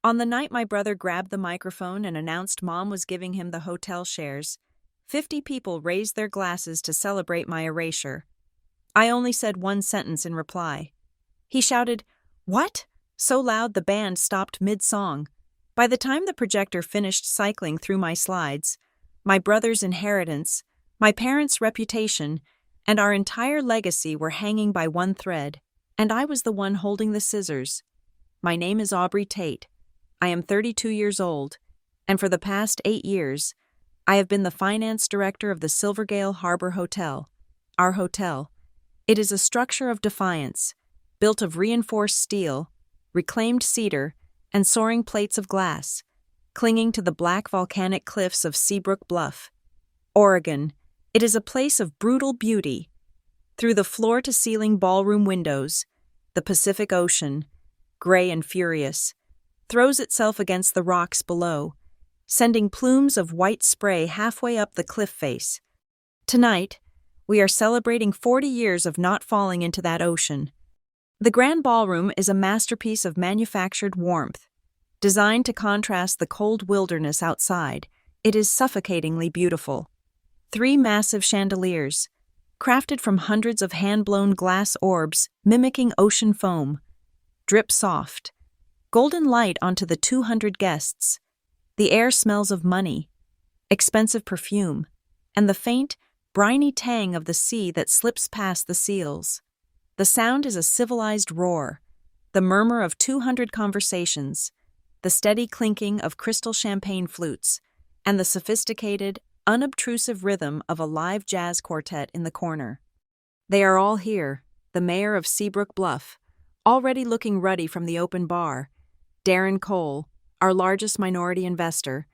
On the night my brother grabbed the microphone and announced Mom was giving him the hotel shares, 50 people raised their glasses to celebrate my erasure. I only said one sentence in reply. He shouted, "What?" so loud the band stopped mid-song. By the time the projector finished cycling through my slides, my brother's inheritance, my parents' reputation, and our entire legacy were hanging by one thread, and I was the one holding the scissors. My name is Aubrey Tate. I am 32 years old, and for the past 8 years, I have been the finance director of the Silvergale Harbor Hotel, our hotel. It is a structure of defiance, built of reinforced steel, reclaimed cedar, and soaring plates of glass, clinging to the black volcanic cliffs of Seabrook Bluff, Oregon. It is a place of brutal beauty. Through the floor-to-ceiling ballroom windows, the Pacific Ocean, gray and furious, throws itself against the rocks below, sending plumes of white spray halfway up the cliff face. Tonight, we are celebrating 40 years of not falling into that ocean. The Grand Ballroom is a masterpiece of manufactured warmth. Designed to contrast the cold wilderness outside, it is suffocatingly beautiful. 3 massive chandeliers, crafted from hundreds of hand-blown glass orbs mimicking ocean foam, drip soft, golden light onto the 200 guests. The air smells of money, expensive perfume, and the faint, briny tang of the sea that slips past the seals. The sound is a civilized roar, the murmur of 200 conversations, the steady clinking of crystal champagne flutes, and the sophisticated, unobtrusive rhythm of a live jazz quartet in the corner. They are all here, the mayor of Seabrook Bluff, already looking ruddy from the open bar, Darren Cole, our largest minority investor,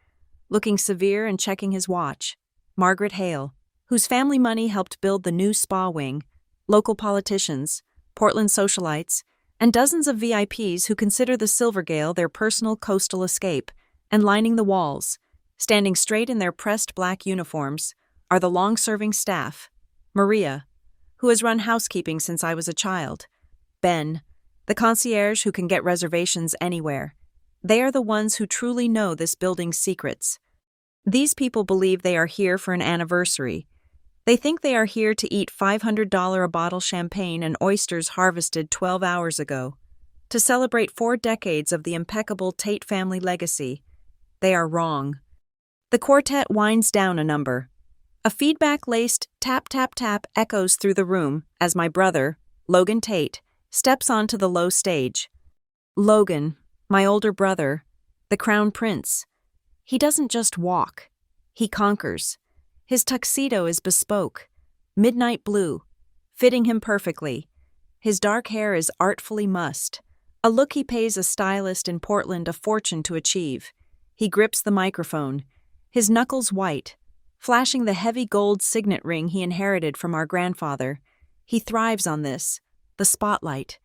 looking severe and checking his watch, Margaret Hale, whose family money helped build the new spa wing, local politicians, Portland socialites, and dozens of VIPs who consider the Silvergale their personal coastal escape, and lining the walls, standing straight in their pressed black uniforms, are the long-serving staff, Maria, who has run housekeeping since I was a child, Ben, the concierge who can get reservations anywhere. They are the ones who truly know this building's secrets. These people believe they are here for an anniversary. They think they are here to eat $500 a bottle champagne and oysters harvested 12 hours ago, to celebrate 4 decades of the impeccable Tate family legacy. They are wrong. The quartet winds down a number. A feedback-laced tap-tap-tap echoes through the room as my brother, Logan Tate, steps onto the low stage. Logan, my older brother, the crown prince. He doesn't just walk. He conquers. His tuxedo is bespoke, midnight blue, fitting him perfectly. His dark hair is artfully mussed, a look he pays a stylist in Portland a fortune to achieve. He grips the microphone, his knuckles white, flashing the heavy gold signet ring he inherited from our grandfather. He thrives on this, the spotlight.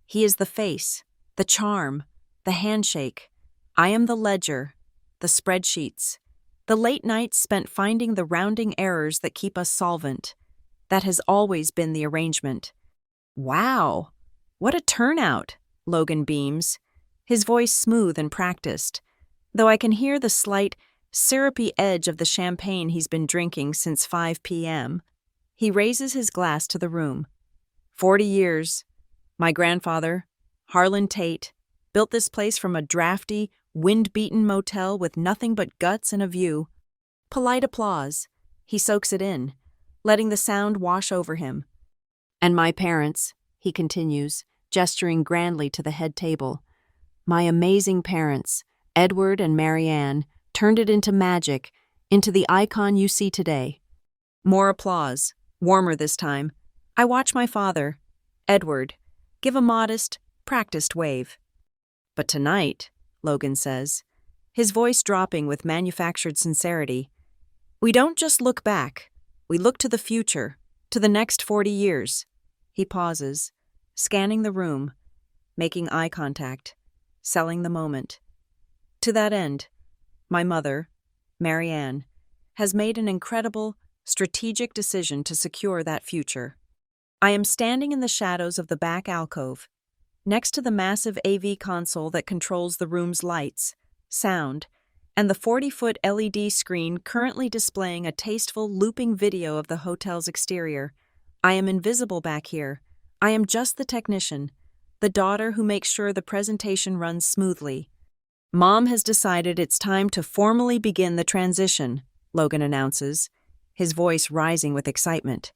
He is the face, the charm, the handshake. I am the ledger, the spreadsheets. The late nights spent finding the rounding errors that keep us solvent. That has always been the arrangement. Wow! What a turnout, Logan beams, his voice smooth and practiced, though I can hear the slight, syrupy edge of the champagne he's been drinking since 5 p.m. He raises his glass to the room. 40 years. My grandfather, Harlan Tate, built this place from a drafty, wind-beaten motel with nothing but guts and a view. Polite applause. He soaks it in, letting the sound wash over him. And my parents, he continues, gesturing grandly to the head table. My amazing parents, Edward and Marianne, turned it into magic, into the icon you see today. More applause, warmer this time. I watch my father, Edward, give a modest, practiced wave. But tonight, Logan says, his voice dropping with manufactured sincerity, we don't just look back, we look to the future, to the next 40 years. He pauses, scanning the room, making eye contact, selling the moment. To that end, my mother, Marianne, has made an incredible, strategic decision to secure that future. I am standing in the shadows of the back alcove, next to the massive AV console that controls the room's lights, sound, and the 40-foot LED screen currently displaying a tasteful looping video of the hotel's exterior. I am invisible back here. I am just the technician, the daughter who makes sure the presentation runs smoothly. Mom has decided it's time to formally begin the transition, Logan announces, his voice rising with excitement.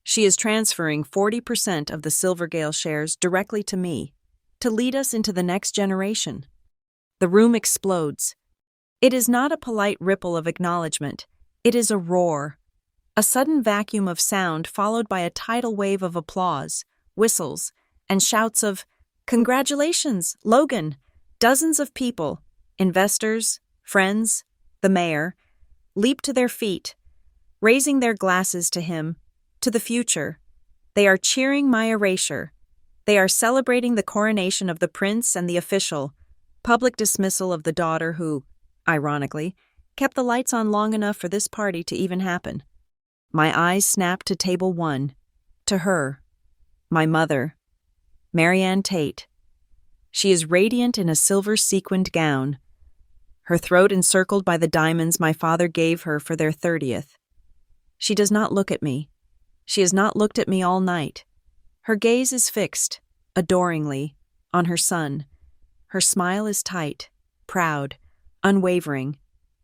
She is transferring 40% of the Silvergale shares directly to me, to lead us into the next generation. The room explodes. It is not a polite ripple of acknowledgement. It is a roar. A sudden vacuum of sound followed by a tidal wave of applause, whistles, and shouts of, "Congratulations, Logan!" Dozens of people, investors, friends, the mayor, leap to their feet, raising their glasses to him, to the future. They are cheering my erasure. They are celebrating the coronation of the prince and the official, public dismissal of the daughter who, ironically, kept the lights on long enough for this party to even happen. My eyes snap to table 1, to her, my mother, Marianne Tate. She is radiant in a silver sequined gown, her throat encircled by the diamonds my father gave her for their 30th. She does not look at me. She has not looked at me all night. Her gaze is fixed, adoringly, on her son. Her smile is tight, proud, unwavering.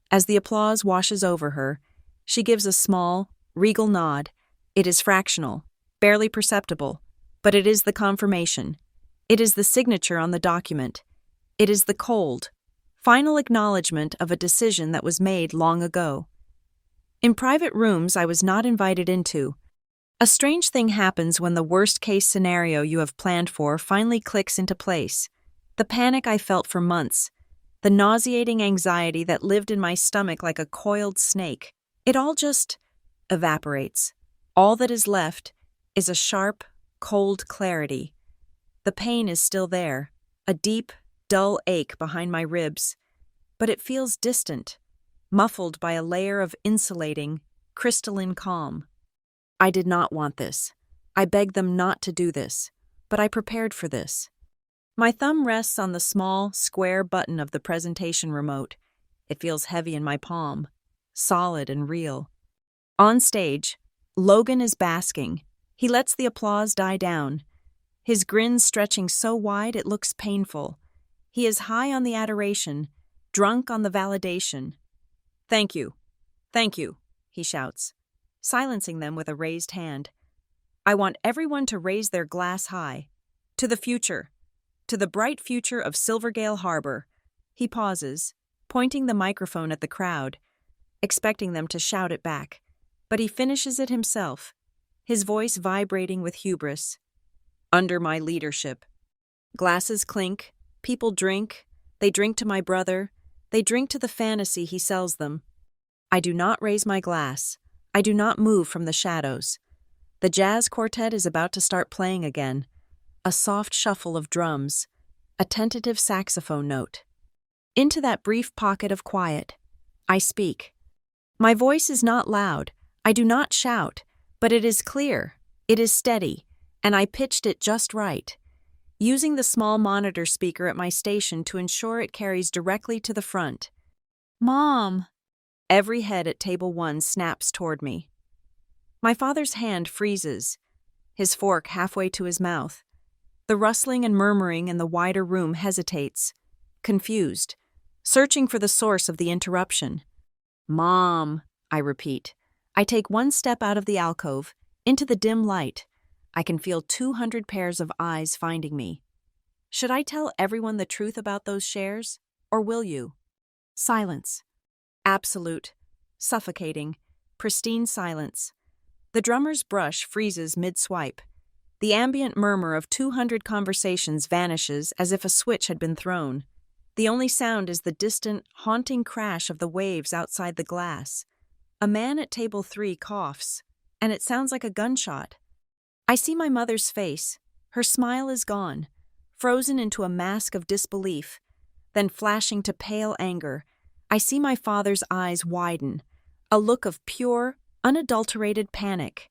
As the applause washes over her, she gives a small, regal nod. It is fractional, barely perceptible, but it is the confirmation. It is the signature on the document. It is the cold, final acknowledgement of a decision that was made long ago. In private rooms I was not invited into, a strange thing happens when the worst-case scenario you have planned for finally clicks into place. The panic I felt for months, the nauseating anxiety that lived in my stomach like a coiled snake, it all just evaporates. All that is left is a sharp, cold clarity. The pain is still there, a deep, dull ache behind my ribs, but it feels distant, muffled by a layer of insulating, crystalline calm. I did not want this. I begged them not to do this, but I prepared for this. My thumb rests on the small, square button of the presentation remote. It feels heavy in my palm, solid and real. On stage, Logan is basking. He lets the applause die down, his grin stretching so wide it looks painful. He is high on the adoration, drunk on the validation. "Thank you, he shouts, silencing them with a raised hand. "I want everyone to raise their glass high. To the future. To the bright future of Silvergale Harbor." He pauses, pointing the microphone at the crowd, expecting them to shout it back. But he finishes it himself, his voice vibrating with hubris. "Under my leadership." Glasses clink, people drink, they drink to my brother, they drink to the fantasy he sells them. I do not raise my glass. I do not move from the shadows. The jazz quartet is about to start playing again. A soft shuffle of drums, a tentative saxophone note. Into that brief pocket of quiet, I speak. My voice is not loud. I do not shout, but it is clear, it is steady, and I pitched it just right, using the small monitor speaker at my station to ensure it carries directly to the front. "Mom!" Every head at table 1 snaps toward me. My father's hand freezes, his fork halfway to his mouth. The rustling and murmuring in the wider room hesitates, confused, searching for the source of the interruption. "Mom," I repeat. I take one step out of the alcove, into the dim light. I can feel 200 pairs of eyes finding me. Should I tell everyone the truth about those shares, or will you? Silence. Absolute, suffocating, pristine silence. The drummer's brush freezes mid-swipe. The ambient murmur of 200 conversations vanishes as if a switch had been thrown. The only sound is the distant, haunting crash of the waves outside the glass. A man at table 3 coughs, and it sounds like a gunshot. I see my mother's face. Her smile is gone, frozen into a mask of disbelief, then flashing to pale anger. I see my father's eyes widen, a look of pure, unadulterated panic.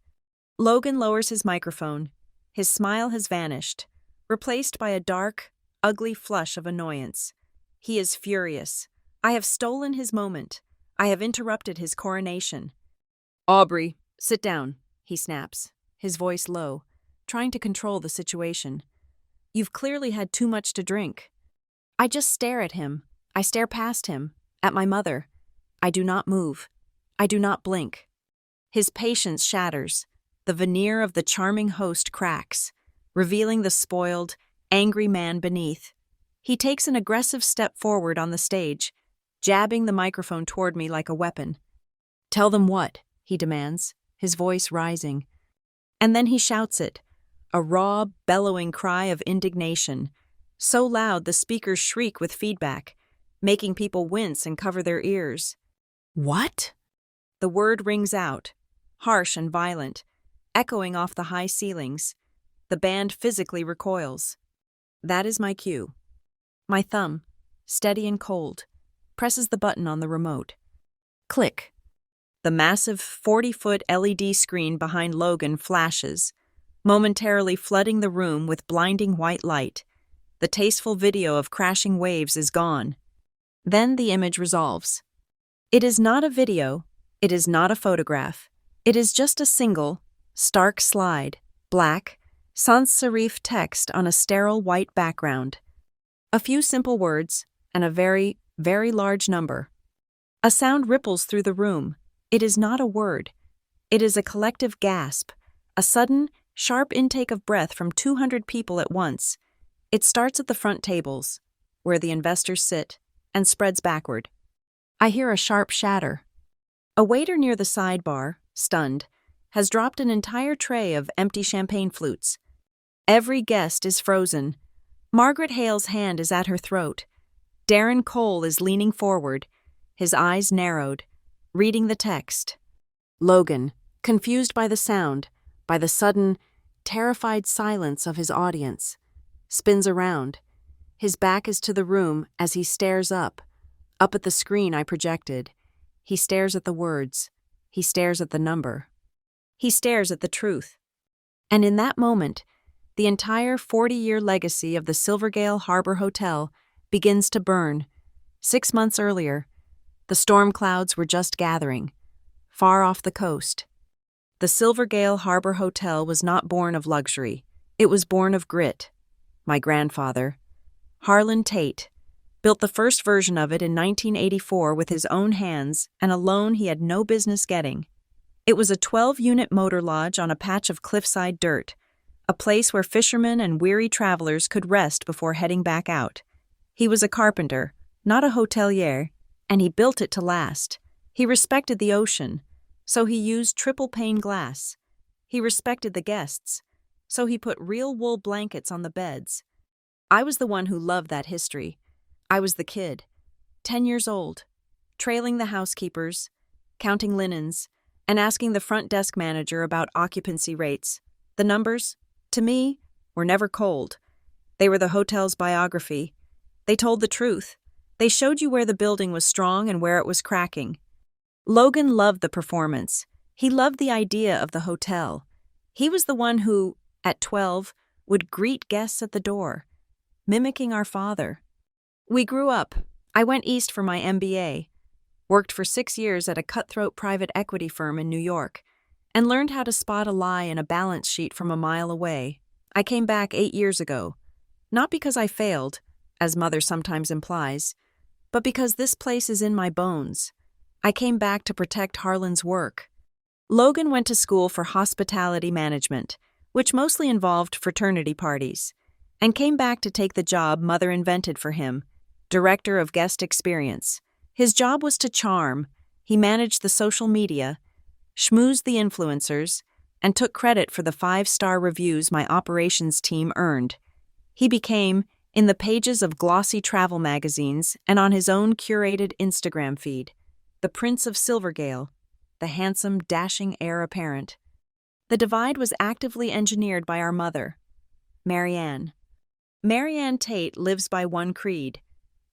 Logan lowers his microphone. His smile has vanished. replaced by a dark, ugly flush of annoyance. He is furious. I have stolen his moment. I have interrupted his coronation. Aubrey, sit down, he snaps, his voice low, trying to control the situation. You've clearly had too much to drink. I just stare at him. I stare past him, at my mother. I do not move. I do not blink. His patience shatters. The veneer of the charming host cracks, revealing the spoiled, angry man beneath. He takes an aggressive step forward on the stage, jabbing the microphone toward me like a weapon. Tell them what? He demands, his voice rising. And then he shouts it, a raw, bellowing cry of indignation, so loud the speakers shriek with feedback, making people wince and cover their ears. What? The word rings out, harsh and violent, echoing off the high ceilings. The band physically recoils. That is my cue. My thumb, steady and cold, presses the button on the remote. Click. The massive 40-foot LED screen behind Logan flashes, momentarily flooding the room with blinding white light. The tasteful video of crashing waves is gone. Then the image resolves. It is not a video. It is not a photograph. It is just a single, stark slide, black, sans serif text on a sterile white background. A few simple words, and a very, very large number. A sound ripples through the room. It is not a word. It is a collective gasp, a sudden, sharp intake of breath from 200 people at once. It starts at the front tables, where the investors sit, and spreads backward. I hear a sharp shatter. A waiter near the sidebar, stunned, has dropped an entire tray of empty champagne flutes. Every guest is frozen. Margaret Hale's hand is at her throat. Darren Cole is leaning forward, his eyes narrowed, reading the text. Logan, confused by the sound, by the sudden, terrified silence of his audience, spins around. His back is to the room as he stares up at the screen I projected. He stares at the words. He stares at the number. He stares at the truth. And in that moment, the entire 40-year legacy of the Silvergale Harbor Hotel begins to burn. 6 months earlier, the storm clouds were just gathering, far off the coast. The Silvergale Harbor Hotel was not born of luxury. It was born of grit. My grandfather, Harlan Tate, built the first version of it in 1984 with his own hands and a loan he had no business getting. It was a 12-unit motor lodge on a patch of cliffside dirt, a place where fishermen and weary travelers could rest before heading back out. He was a carpenter, not a hotelier, and he built it to last. He respected the ocean, so he used triple-pane glass. He respected the guests, so he put real wool blankets on the beds. I was the one who loved that history. I was the kid, 10 years old, trailing the housekeepers, counting linens, and asking the front desk manager about occupancy rates. The numbers, to me, were never cold. They were the hotel's biography. They told the truth. They showed you where the building was strong and where it was cracking. Logan loved the performance. He loved the idea of the hotel. He was the one who, at 12, would greet guests at the door, mimicking our father. We grew up. I went east for my MBA, worked for 6 years at a cutthroat private equity firm in New York, and learned how to spot a lie in a balance sheet from a mile away. I came back 8 years ago, not because I failed, as Mother sometimes implies, but because this place is in my bones. I came back to protect Harlan's work. Logan went to school for hospitality management, which mostly involved fraternity parties, and came back to take the job Mother invented for him, Director of Guest Experience. His job was to charm. He managed the social media, schmoozed the influencers, and took credit for the 5-star reviews my operations team earned. He became, in the pages of glossy travel magazines and on his own curated Instagram feed, the Prince of Silvergale, the handsome, dashing heir apparent. The divide was actively engineered by our mother, Marianne. Marianne Tate lives by one creed: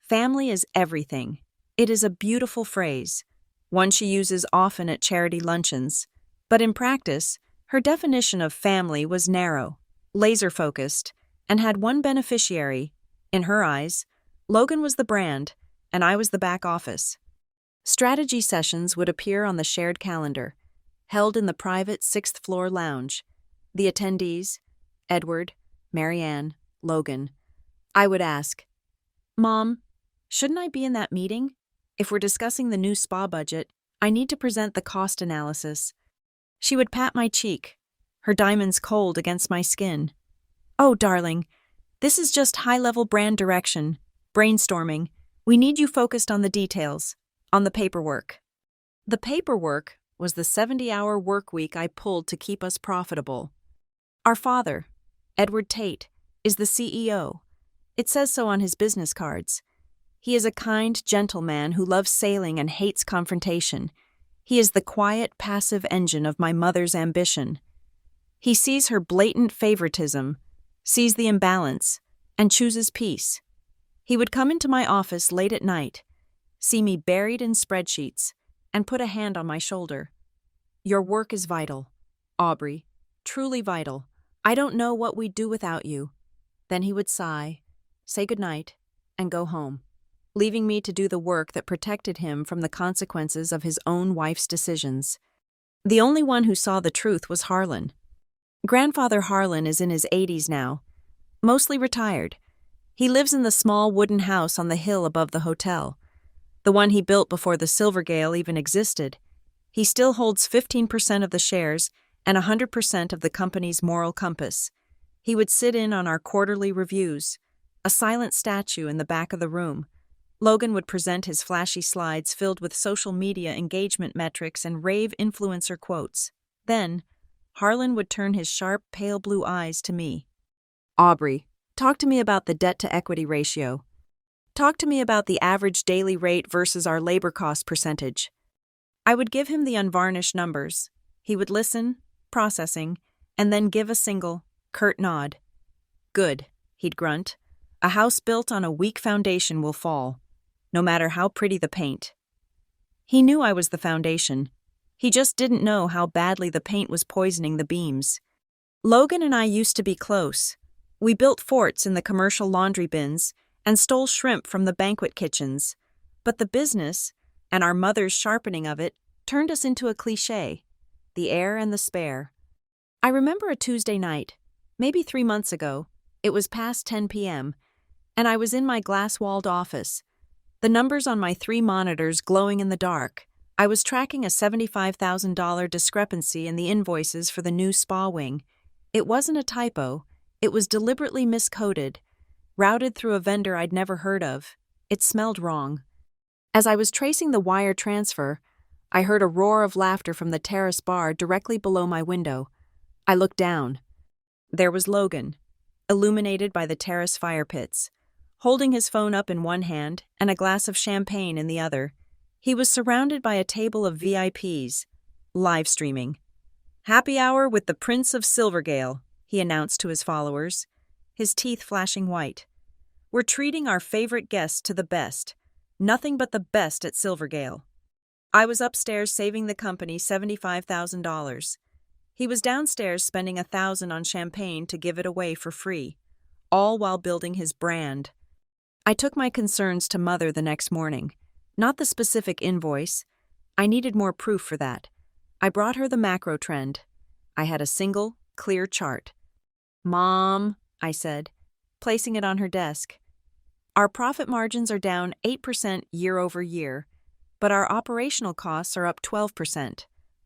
family is everything. It is a beautiful phrase, one she uses often at charity luncheons, but in practice, her definition of family was narrow, laser-focused, and had one beneficiary. In her eyes, Logan was the brand, and I was the back office. Strategy sessions would appear on the shared calendar, held in the private sixth-floor lounge. The attendees, Edward, Marianne, Logan. I would ask, "Mom, shouldn't I be in that meeting? If we're discussing the new spa budget, I need to present the cost analysis." She would pat my cheek, her diamonds cold against my skin. "Oh, darling, this is just high-level brand direction, brainstorming. We need you focused on the details, on the paperwork." The paperwork was the 70-hour work week I pulled to keep us profitable. Our father, Edward Tate, is the CEO. It says so on his business cards. He is a kind, gentle man who loves sailing and hates confrontation. He is the quiet, passive engine of my mother's ambition. He sees her blatant favoritism, sees the imbalance, and chooses peace. He would come into my office late at night, see me buried in spreadsheets, and put a hand on my shoulder. "Your work is vital, Aubrey, truly vital. I don't know what we'd do without you." Then he would sigh, say goodnight, and go home, leaving me to do the work that protected him from the consequences of his own wife's decisions. The only one who saw the truth was Harlan. Grandfather Harlan is in his 80s now, mostly retired. He lives in the small wooden house on the hill above the hotel, the one he built before the Silvergale even existed. He still holds 15% of the shares and 100% of the company's moral compass. He would sit in on our quarterly reviews, a silent statue in the back of the room. Logan would present his flashy slides filled with social media engagement metrics and rave influencer quotes. Then, Harlan would turn his sharp, pale blue eyes to me. "Aubrey, talk to me about the debt-to-equity ratio. Talk to me about the average daily rate versus our labor cost percentage." I would give him the unvarnished numbers. He would listen, processing, and then give a single, curt nod. "Good," he'd grunt. "A house built on a weak foundation will fall, no matter how pretty the paint." He knew I was the foundation. He just didn't know how badly the paint was poisoning the beams. Logan and I used to be close. We built forts in the commercial laundry bins and stole shrimp from the banquet kitchens. But the business, and our mother's sharpening of it, turned us into a cliché: the heir and the spare. I remember a Tuesday night, maybe 3 months ago. It was past 10 p.m., and I was in my glass-walled office, the numbers on my 3 monitors glowing in the dark. I was tracking a $75,000 discrepancy in the invoices for the new spa wing. It wasn't a typo. It was deliberately miscoded, routed through a vendor I'd never heard of. It smelled wrong. As I was tracing the wire transfer, I heard a roar of laughter from the terrace bar directly below my window. I looked down. There was Logan, illuminated by the terrace fire pits, holding his phone up in one hand and a glass of champagne in the other. He was surrounded by a table of VIPs, live streaming. "Happy hour with the Prince of Silvergale," he announced to his followers, his teeth flashing white. "We're treating our favorite guests to the best. Nothing but the best at Silvergale." I was upstairs saving the company $75,000. He was downstairs spending $1,000 on champagne to give it away for free, all while building his brand. I took my concerns to Mother the next morning. Not the specific invoice. I needed more proof for that. I brought her the macro trend. I had a single, clear chart. "Mom," I said, placing it on her desk, "our profit margins are down 8% year over year, but our operational costs are up 12%.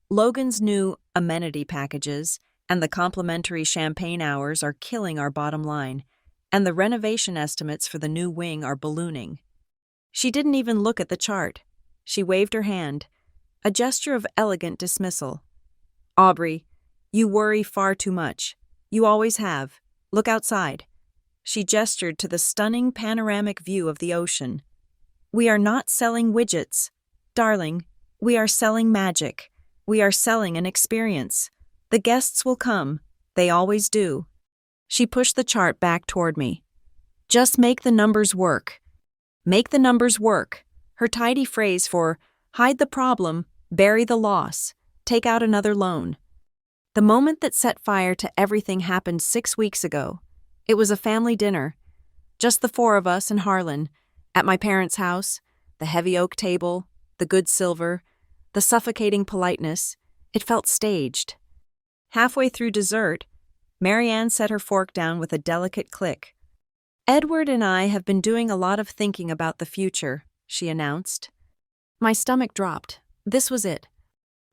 Logan's new amenity packages and the complimentary champagne hours are killing our bottom line, and the renovation estimates for the new wing are ballooning." She didn't even look at the chart. She waved her hand, a gesture of elegant dismissal. "Aubrey, you worry far too much. You always have. Look outside." She gestured to the stunning panoramic view of the ocean. "We are not selling widgets. Darling, we are selling magic. We are selling an experience. The guests will come. They always do." She pushed the chart back toward me. "Just make the numbers work." Make the numbers work. Her tidy phrase for hide the problem, bury the loss, take out another loan. The moment that set fire to everything happened 6 weeks ago. It was a family dinner, just the four of us and Harlan, at my parents' house, the heavy oak table, the good silver, the suffocating politeness. It felt staged. Halfway through dessert, Marianne set her fork down with a delicate click. "Edward and I have been doing a lot of thinking about the future," she announced. My stomach dropped. This was it.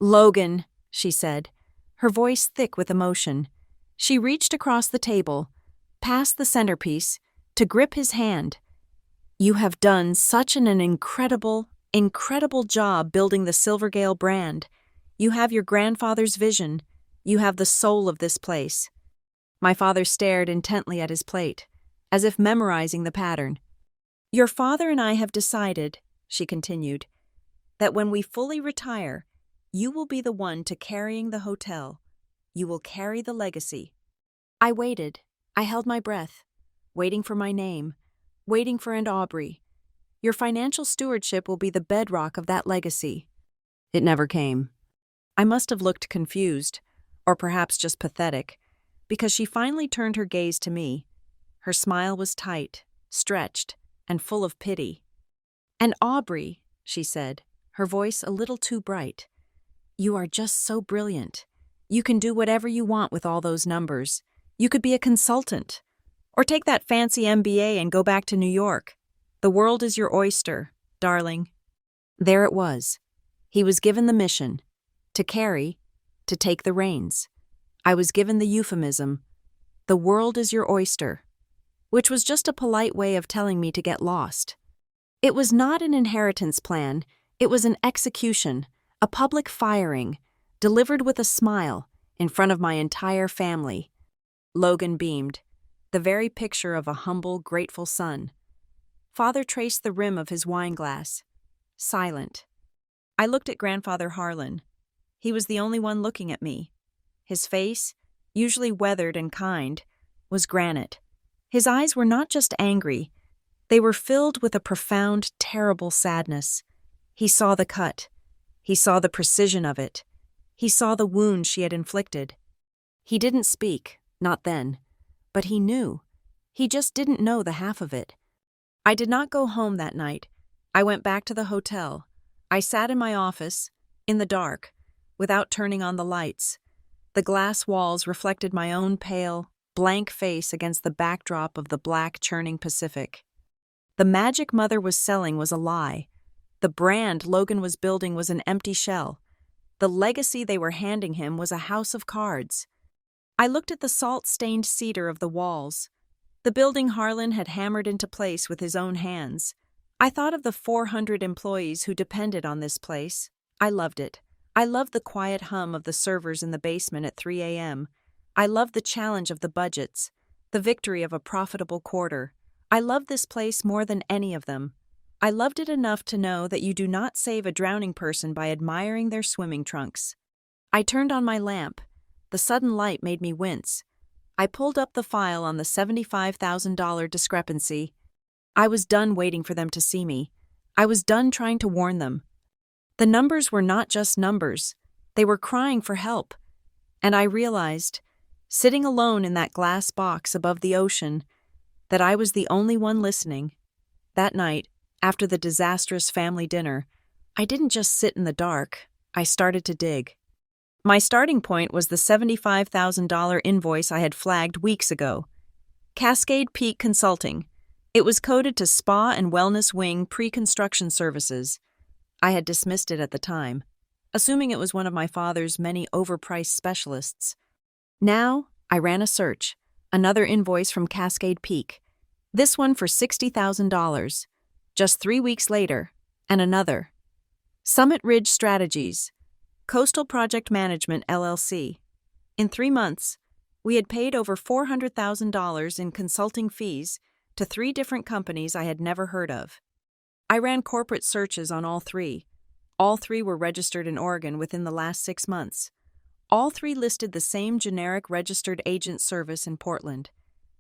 "Logan," she said, her voice thick with emotion. She reached across the table, past the centerpiece, to grip his hand. "You have done such an incredible job building the Silvergale brand. You have your grandfather's vision. You have the soul of this place." My father stared intently at his plate, as if memorizing the pattern. "Your father and I have decided," she continued, "that when we fully retire, you will be the one to carrying the hotel. You will carry the legacy." I waited. I held my breath, waiting for my name, waiting for Aunt Aubrey. "Your financial stewardship will be the bedrock of that legacy." It never came. I must have looked confused, or perhaps just pathetic, because she finally turned her gaze to me. Her smile was tight, stretched, and full of pity. "And Aubrey," she said, her voice a little too bright, "you are just so brilliant. You can do whatever you want with all those numbers. You could be a consultant, or take that fancy MBA and go back to New York. The world is your oyster, darling." There it was. He was given the mission, to carry, to take the reins. I was given the euphemism, "The world is your oyster," which was just a polite way of telling me to get lost. It was not an inheritance plan, it was an execution, a public firing, delivered with a smile, in front of my entire family. Logan beamed, the very picture of a humble, grateful son. Father traced the rim of his wineglass, silent. I looked at Grandfather Harlan. He was the only one looking at me. His face, usually weathered and kind, was granite. His eyes were not just angry, they were filled with a profound, terrible sadness. He saw the cut. He saw the precision of it. He saw the wound she had inflicted. He didn't speak, not then, but he knew. He just didn't know the half of it. I did not go home that night. I went back to the hotel. I sat in my office, in the dark, without turning on the lights. The glass walls reflected my own pale, blank face against the backdrop of the black, churning Pacific. The magic Mother was selling was a lie. The brand Logan was building was an empty shell. The legacy they were handing him was a house of cards. I looked at the salt-stained cedar of the walls, the building Harlan had hammered into place with his own hands. I thought of the 400 employees who depended on this place. I loved it. I loved the quiet hum of the servers in the basement at 3 a.m. I loved the challenge of the budgets, the victory of a profitable quarter. I loved this place more than any of them. I loved it enough to know that you do not save a drowning person by admiring their swimming trunks. I turned on my lamp. The sudden light made me wince. I pulled up the file on the $75,000 discrepancy. I was done waiting for them to see me. I was done trying to warn them. The numbers were not just numbers. They were crying for help. And I realized, sitting alone in that glass box above the ocean, that I was the only one listening. That night, after the disastrous family dinner, I didn't just sit in the dark. I started to dig. My starting point was the $75,000 invoice I had flagged weeks ago. Cascade Peak Consulting. It was coded to Spa and Wellness Wing pre-construction services. I had dismissed it at the time, assuming it was one of my father's many overpriced specialists. Now, I ran a search. Another invoice from Cascade Peak. This one for $60,000. Just 3 weeks later, and another. Summit Ridge Strategies. Coastal Project Management, LLC. In 3 months, we had paid over $400,000 in consulting fees to 3 different companies I had never heard of. I ran corporate searches on all 3. All 3 were registered in Oregon within the last 6 months. All 3 listed the same generic registered agent service in Portland.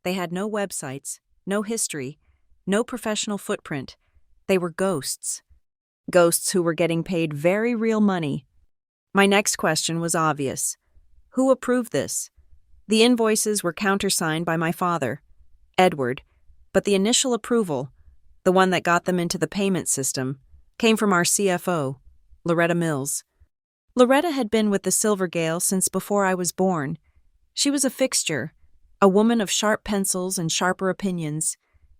They had no websites, no history, no professional footprint. They were ghosts. Ghosts who were getting paid very real money. My next question was obvious. Who approved this? The invoices were countersigned by my father. Edward, but the initial approval, the one that got them into the payment system, came from our CFO, Loretta Mills. Loretta had been with the Silvergale since before I was born. She was a fixture, a woman of sharp pencils and sharper opinions.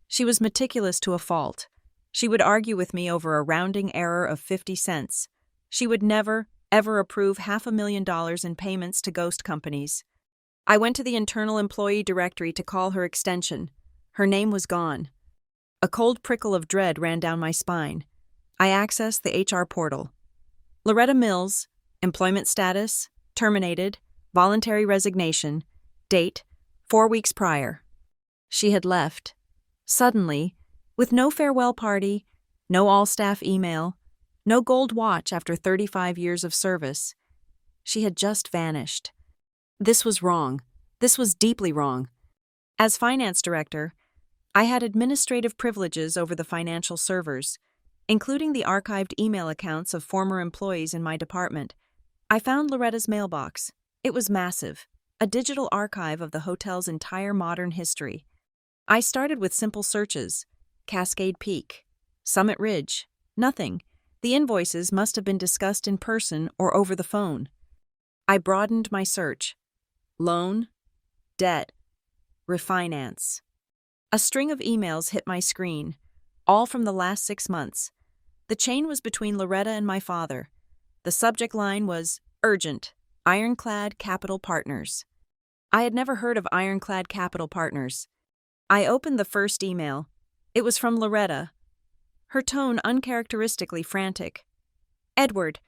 She was meticulous to a fault. She would argue with me over a rounding error of 50 cents. She would never, ever approve $500,000 in payments to ghost companies. I went to the internal employee directory to call her extension. Her name was gone. A cold prickle of dread ran down my spine. I accessed the HR portal. Loretta Mills, employment status, terminated, voluntary resignation, date, 4 weeks prior. She had left. Suddenly, with no farewell party, no all-staff email, no gold watch after 35 years of service. She had just vanished. This was wrong. This was deeply wrong. As finance director, I had administrative privileges over the financial servers, including the archived email accounts of former employees in my department. I found Loretta's mailbox. It was massive, a digital archive of the hotel's entire modern history. I started with simple searches: Cascade Peak, Summit Ridge, nothing. The invoices must have been discussed in person or over the phone. I broadened my search. Loan, debt, refinance. A string of emails hit my screen, all from the last 6 months. The chain was between Loretta and my father. The subject line was urgent, Ironclad Capital Partners. I had never heard of Ironclad Capital Partners. I opened the first email. It was from Loretta, her tone uncharacteristically frantic. Edward,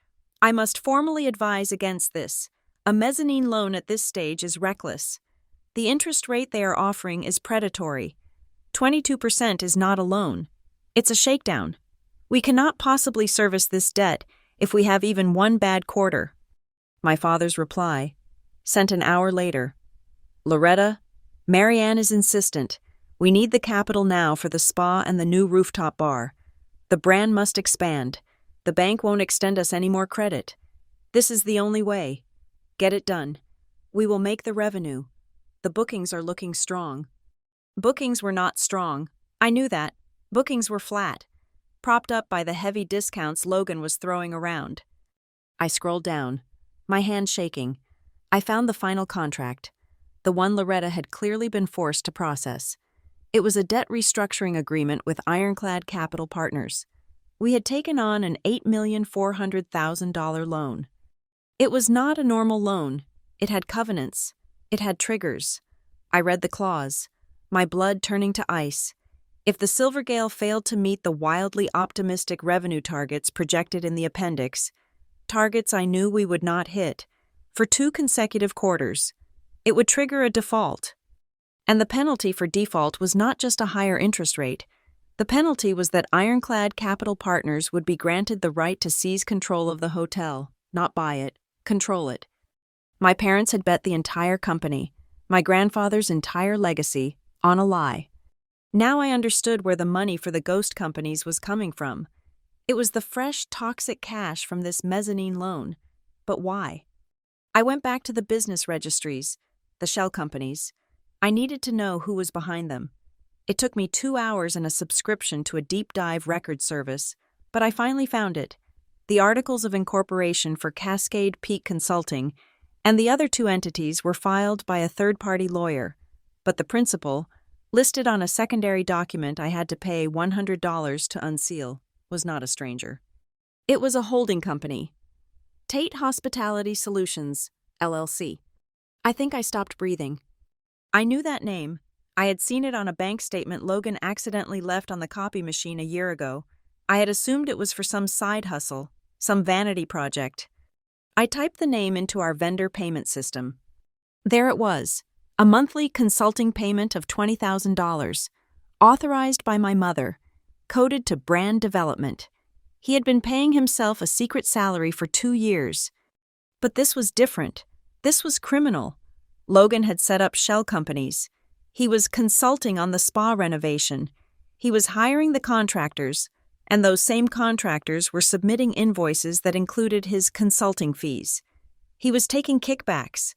I must formally advise against this. A mezzanine loan at this stage is reckless. The interest rate they are offering is predatory. 22% is not a loan. It's a shakedown. We cannot possibly service this debt if we have even one bad quarter. My father's reply, sent an hour later. Loretta, Marianne is insistent. We need the capital now for the spa and the new rooftop bar. The brand must expand. The bank won't extend us any more credit. This is the only way. Get it done. We will make the revenue. The bookings are looking strong. Bookings were not strong. I knew that. Bookings were flat, propped up by the heavy discounts Logan was throwing around. I scrolled down, my hand shaking. I found the final contract, the one Loretta had clearly been forced to process. It was a debt restructuring agreement with Ironclad Capital Partners. We had taken on an $8,400,000 loan. It was not a normal loan. It had covenants. It had triggers. I read the clause, my blood turning to ice. If the Silvergale failed to meet the wildly optimistic revenue targets projected in the appendix, targets I knew we would not hit, for 2 consecutive quarters, it would trigger a default. And the penalty for default was not just a higher interest rate. The penalty was that Ironclad Capital Partners would be granted the right to seize control of the hotel, not buy it, control it. My parents had bet the entire company, my grandfather's entire legacy, on a lie. Now I understood where the money for the ghost companies was coming from. It was the fresh, toxic cash from this mezzanine loan. But why? I went back to the business registries, the shell companies. I needed to know who was behind them. It took me 2 hours and a subscription to a deep dive record service, but I finally found it. The articles of incorporation for Cascade Peak Consulting and the other 2 entities were filed by a third-party lawyer, but the principal, listed on a secondary document I had to pay $100 to unseal, was not a stranger. It was a holding company, Tate Hospitality Solutions, LLC. I think I stopped breathing. I knew that name. I had seen it on a bank statement Logan accidentally left on the copy machine a year ago. I had assumed it was for some side hustle, some vanity project. I typed the name into our vendor payment system. There it was, a monthly consulting payment of $20,000, authorized by my mother, coded to brand development. He had been paying himself a secret salary for 2 years. But this was different. This was criminal. Logan had set up shell companies. He was consulting on the spa renovation. He was hiring the contractors, and those same contractors were submitting invoices that included his consulting fees. He was taking kickbacks.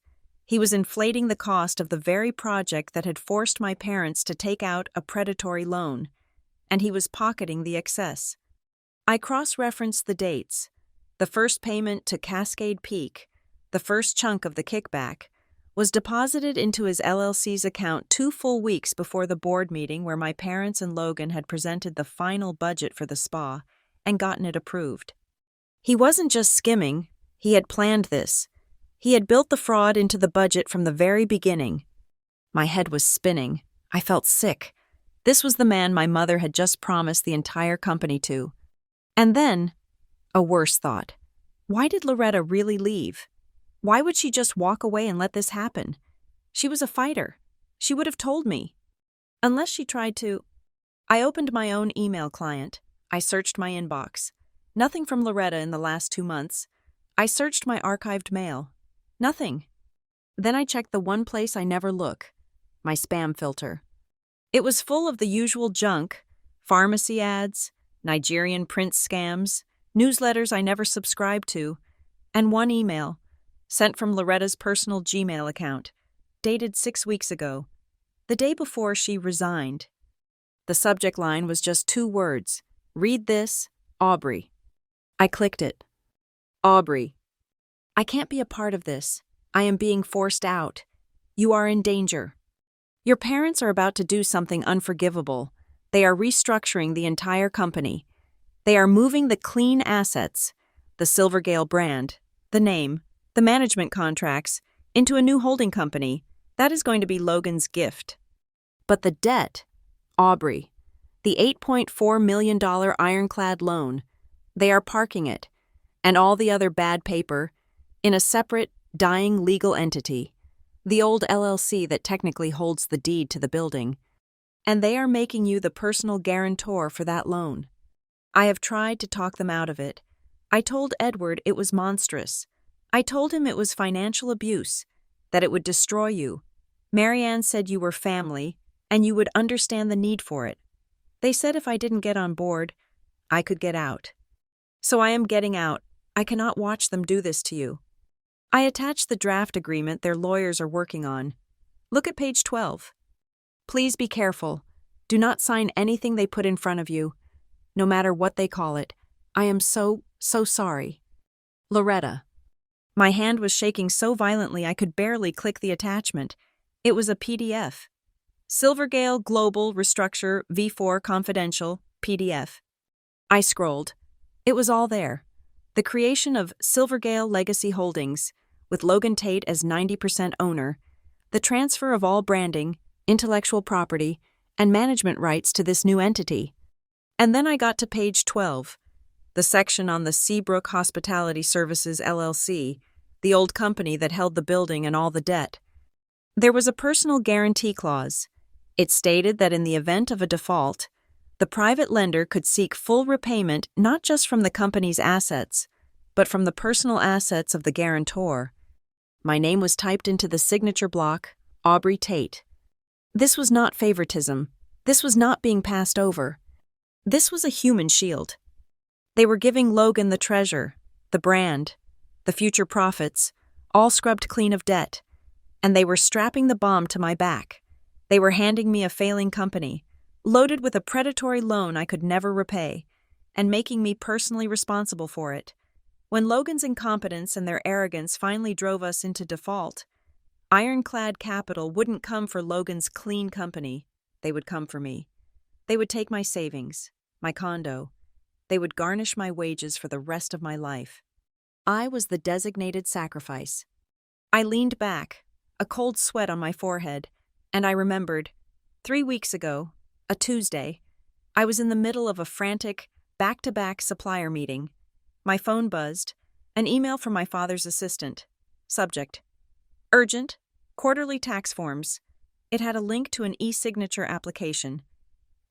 He was inflating the cost of the very project that had forced my parents to take out a predatory loan, and he was pocketing the excess. I cross-referenced the dates. The first payment to Cascade Peak, the first chunk of the kickback, was deposited into his LLC's account 2 full weeks before the board meeting where my parents and Logan had presented the final budget for the spa and gotten it approved. He wasn't just skimming, he had planned this. He had built the fraud into the budget from the very beginning. My head was spinning. I felt sick. This was the man my mother had just promised the entire company to. And then, a worse thought. Why did Loretta really leave? Why would she just walk away and let this happen? She was a fighter. She would have told me. Unless she tried to. I opened my own email client. I searched my inbox. Nothing from Loretta in the last 2 months. I searched my archived mail. Nothing. Then I checked the one place I never look, my spam filter. It was full of the usual junk, pharmacy ads, Nigerian prince scams, newsletters I never subscribed to, and one email, sent from Loretta's personal Gmail account, dated 6 weeks ago, the day before she resigned. The subject line was just 2 words, "Read this, Aubrey." I clicked it. Aubrey. I can't be a part of this. I am being forced out. You are in danger. Your parents are about to do something unforgivable. They are restructuring the entire company. They are moving the clean assets, the Silvergale brand, the name, the management contracts, into a new holding company. That is going to be Logan's gift. But the debt, Aubrey, the $8.4 million ironclad loan, they are parking it, and all the other bad paper, in a separate, dying legal entity, the old LLC that technically holds the deed to the building, and they are making you the personal guarantor for that loan. I have tried to talk them out of it. I told Edward it was monstrous. I told him it was financial abuse, that it would destroy you. Marianne said you were family, and you would understand the need for it. They said if I didn't get on board, I could get out. So I am getting out. I cannot watch them do this to you. I attached the draft agreement their lawyers are working on. Look at page 12. Please be careful. Do not sign anything they put in front of you, no matter what they call it. I am so sorry. Loretta. My hand was shaking so violently I could barely click the attachment. It was a PDF. Silvergale Global Restructure V4 Confidential PDF. I scrolled. It was all there. The creation of Silvergale Legacy Holdings, with Logan Tate as 90% owner, the transfer of all branding, intellectual property, and management rights to this new entity. And then I got to page 12, the section on the Seabrook Hospitality Services LLC, the old company that held the building and all the debt. There was a personal guarantee clause. It stated that in the event of a default, the private lender could seek full repayment not just from the company's assets, but from the personal assets of the guarantor. My name was typed into the signature block, Aubrey Tate. This was not favoritism. This was not being passed over. This was a human shield. They were giving Logan the treasure, the brand, the future profits, all scrubbed clean of debt, and they were strapping the bomb to my back. They were handing me a failing company, loaded with a predatory loan I could never repay, and making me personally responsible for it. When Logan's incompetence and their arrogance finally drove us into default, Ironclad Capital wouldn't come for Logan's clean company. They would come for me. They would take my savings, my condo. They would garnish my wages for the rest of my life. I was the designated sacrifice. I leaned back, a cold sweat on my forehead, and I remembered, 3 weeks ago, a Tuesday, I was in the middle of a frantic, back-to-back supplier meeting. My phone buzzed, an email from my father's assistant. Subject: Urgent, quarterly tax forms. It had a link to an e-signature application.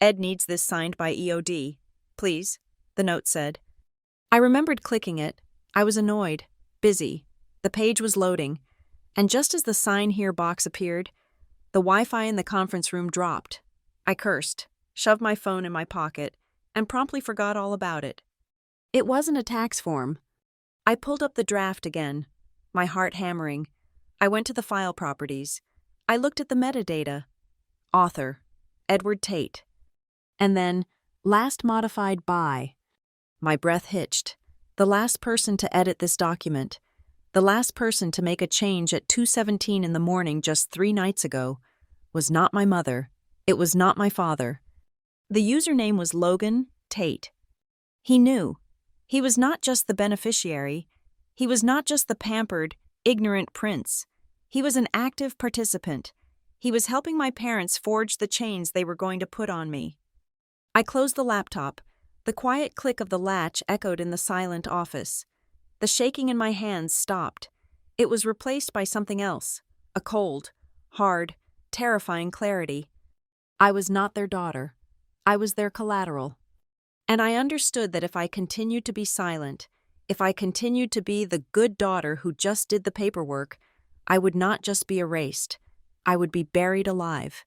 Ed needs this signed by EOD. Please, the note said. I remembered clicking it. I was annoyed, busy. The page was loading, and just as the sign here box appeared, the Wi-Fi in the conference room dropped. I cursed, shoved my phone in my pocket, and promptly forgot all about it. It wasn't a tax form. I pulled up the draft again, my heart hammering. I went to the file properties. I looked at the metadata. Author, Edward Tate. And then, last modified by. My breath hitched. The last person to edit this document, the last person to make a change at 2:17 in the morning just 3 nights ago, was not my mother. It was not my father. The username was Logan Tate. He knew. He was not just the beneficiary. He was not just the pampered, ignorant prince. He was an active participant. He was helping my parents forge the chains they were going to put on me. I closed the laptop. The quiet click of the latch echoed in the silent office. The shaking in my hands stopped. It was replaced by something else, a cold, hard, terrifying clarity. I was not their daughter. I was their collateral. And I understood that if I continued to be silent, if I continued to be the good daughter who just did the paperwork, I would not just be erased. I would be buried alive.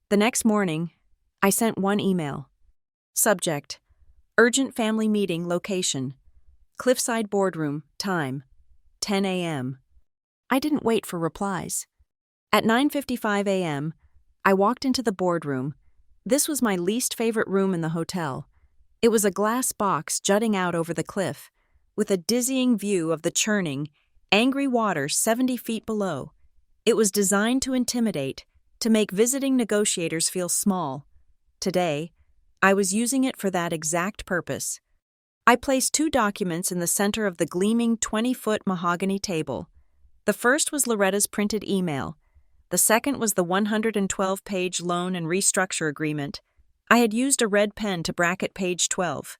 The next morning, I sent one email. Subject: Urgent family meeting location. Cliffside boardroom, time, 10 a.m. I didn't wait for replies. At 9:55 a.m., I walked into the boardroom. This was my least favorite room in the hotel. It was a glass box jutting out over the cliff, with a dizzying view of the churning, angry water 70 feet below. It was designed to intimidate, to make visiting negotiators feel small. Today, I was using it for that exact purpose. I placed 2 documents in the center of the gleaming 20-foot mahogany table. The first was Loretta's printed email. The second was the 112-page loan and restructure agreement. I had used a red pen to bracket page 12.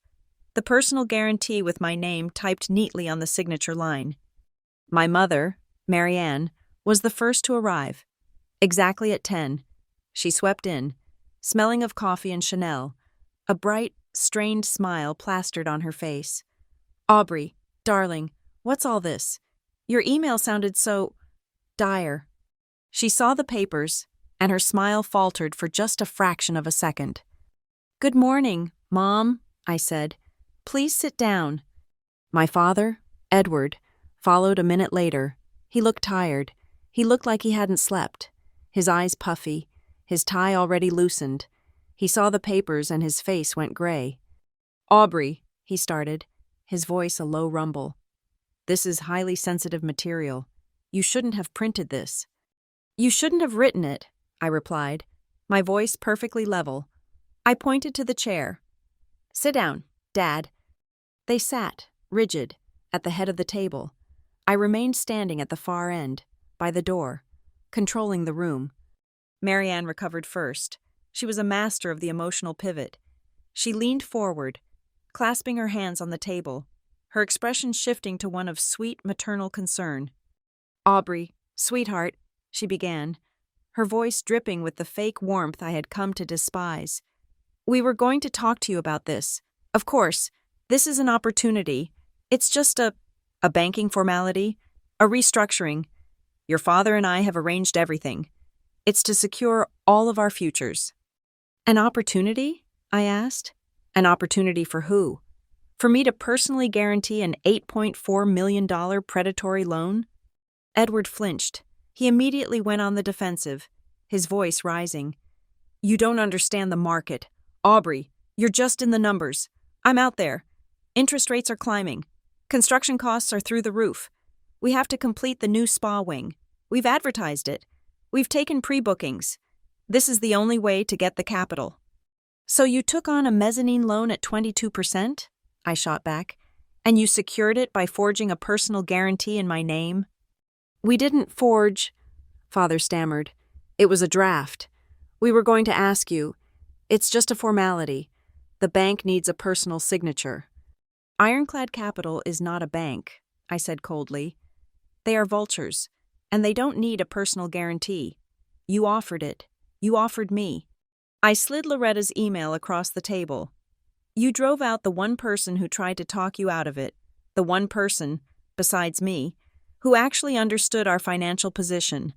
The personal guarantee with my name typed neatly on the signature line. My mother, Marianne, was the first to arrive. Exactly at 10. She swept in, smelling of coffee and Chanel, a bright, strained smile plastered on her face. Aubrey, darling, what's all this? Your email sounded so dire. She saw the papers, and her smile faltered for just a fraction of a second. Good morning, Mom, I said. Please sit down. My father, Edward, followed a minute later. He looked tired. He looked like he hadn't slept. His eyes puffy, his tie already loosened. He saw the papers and his face went gray. Aubrey, he started, his voice a low rumble. This is highly sensitive material. You shouldn't have printed this. You shouldn't have written it, I replied, my voice perfectly level. I pointed to the chair. Sit down, Dad. They sat, rigid, at the head of the table. I remained standing at the far end, by the door, controlling the room. Marianne recovered first. She was a master of the emotional pivot. She leaned forward, clasping her hands on the table, her expression shifting to one of sweet maternal concern. Aubrey, sweetheart, she began, her voice dripping with the fake warmth I had come to despise. We were going to talk to you about this. Of course, this is an opportunity. It's just a banking formality, a restructuring. Your father and I have arranged everything. It's to secure all of our futures. An opportunity? I asked. An opportunity for who? For me to personally guarantee an $8.4 million predatory loan? Edward flinched. He immediately went on the defensive, his voice rising. You don't understand the market. Aubrey, you're just in the numbers. I'm out there. Interest rates are climbing. Construction costs are through the roof. We have to complete the new spa wing. We've advertised it. We've taken pre-bookings. This is the only way to get the capital. So you took on a mezzanine loan at 22%? I shot back. And you secured it by forging a personal guarantee in my name? We didn't forge, Father stammered. It was a draft. We were going to ask you. It's just a formality. The bank needs a personal signature. Ironclad Capital is not a bank, I said coldly. They are vultures, and they don't need a personal guarantee. You offered it. You offered me. I slid Loretta's email across the table. You drove out the one person who tried to talk you out of it, the one person, besides me, who actually understood our financial position.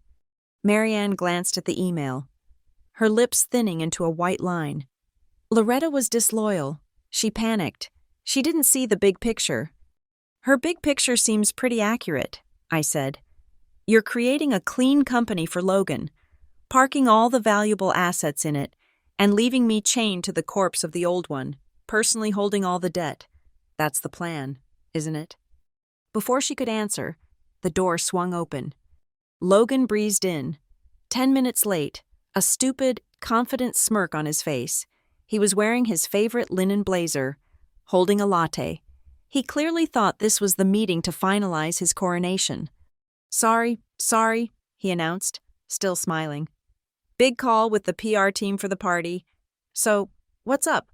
Marianne glanced at the email, her lips thinning into a white line. Loretta was disloyal. She panicked. She didn't see the big picture. Her big picture seems pretty accurate, I said. You're creating a clean company for Logan, parking all the valuable assets in it, and leaving me chained to the corpse of the old one, personally holding all the debt. That's the plan, isn't it? Before she could answer, the door swung open. Logan breezed in. 10 minutes late, a stupid, confident smirk on his face. He was wearing his favorite linen blazer, holding a latte. He clearly thought this was the meeting to finalize his coronation. Sorry, he announced, still smiling. Big call with the PR team for the party. So, what's up?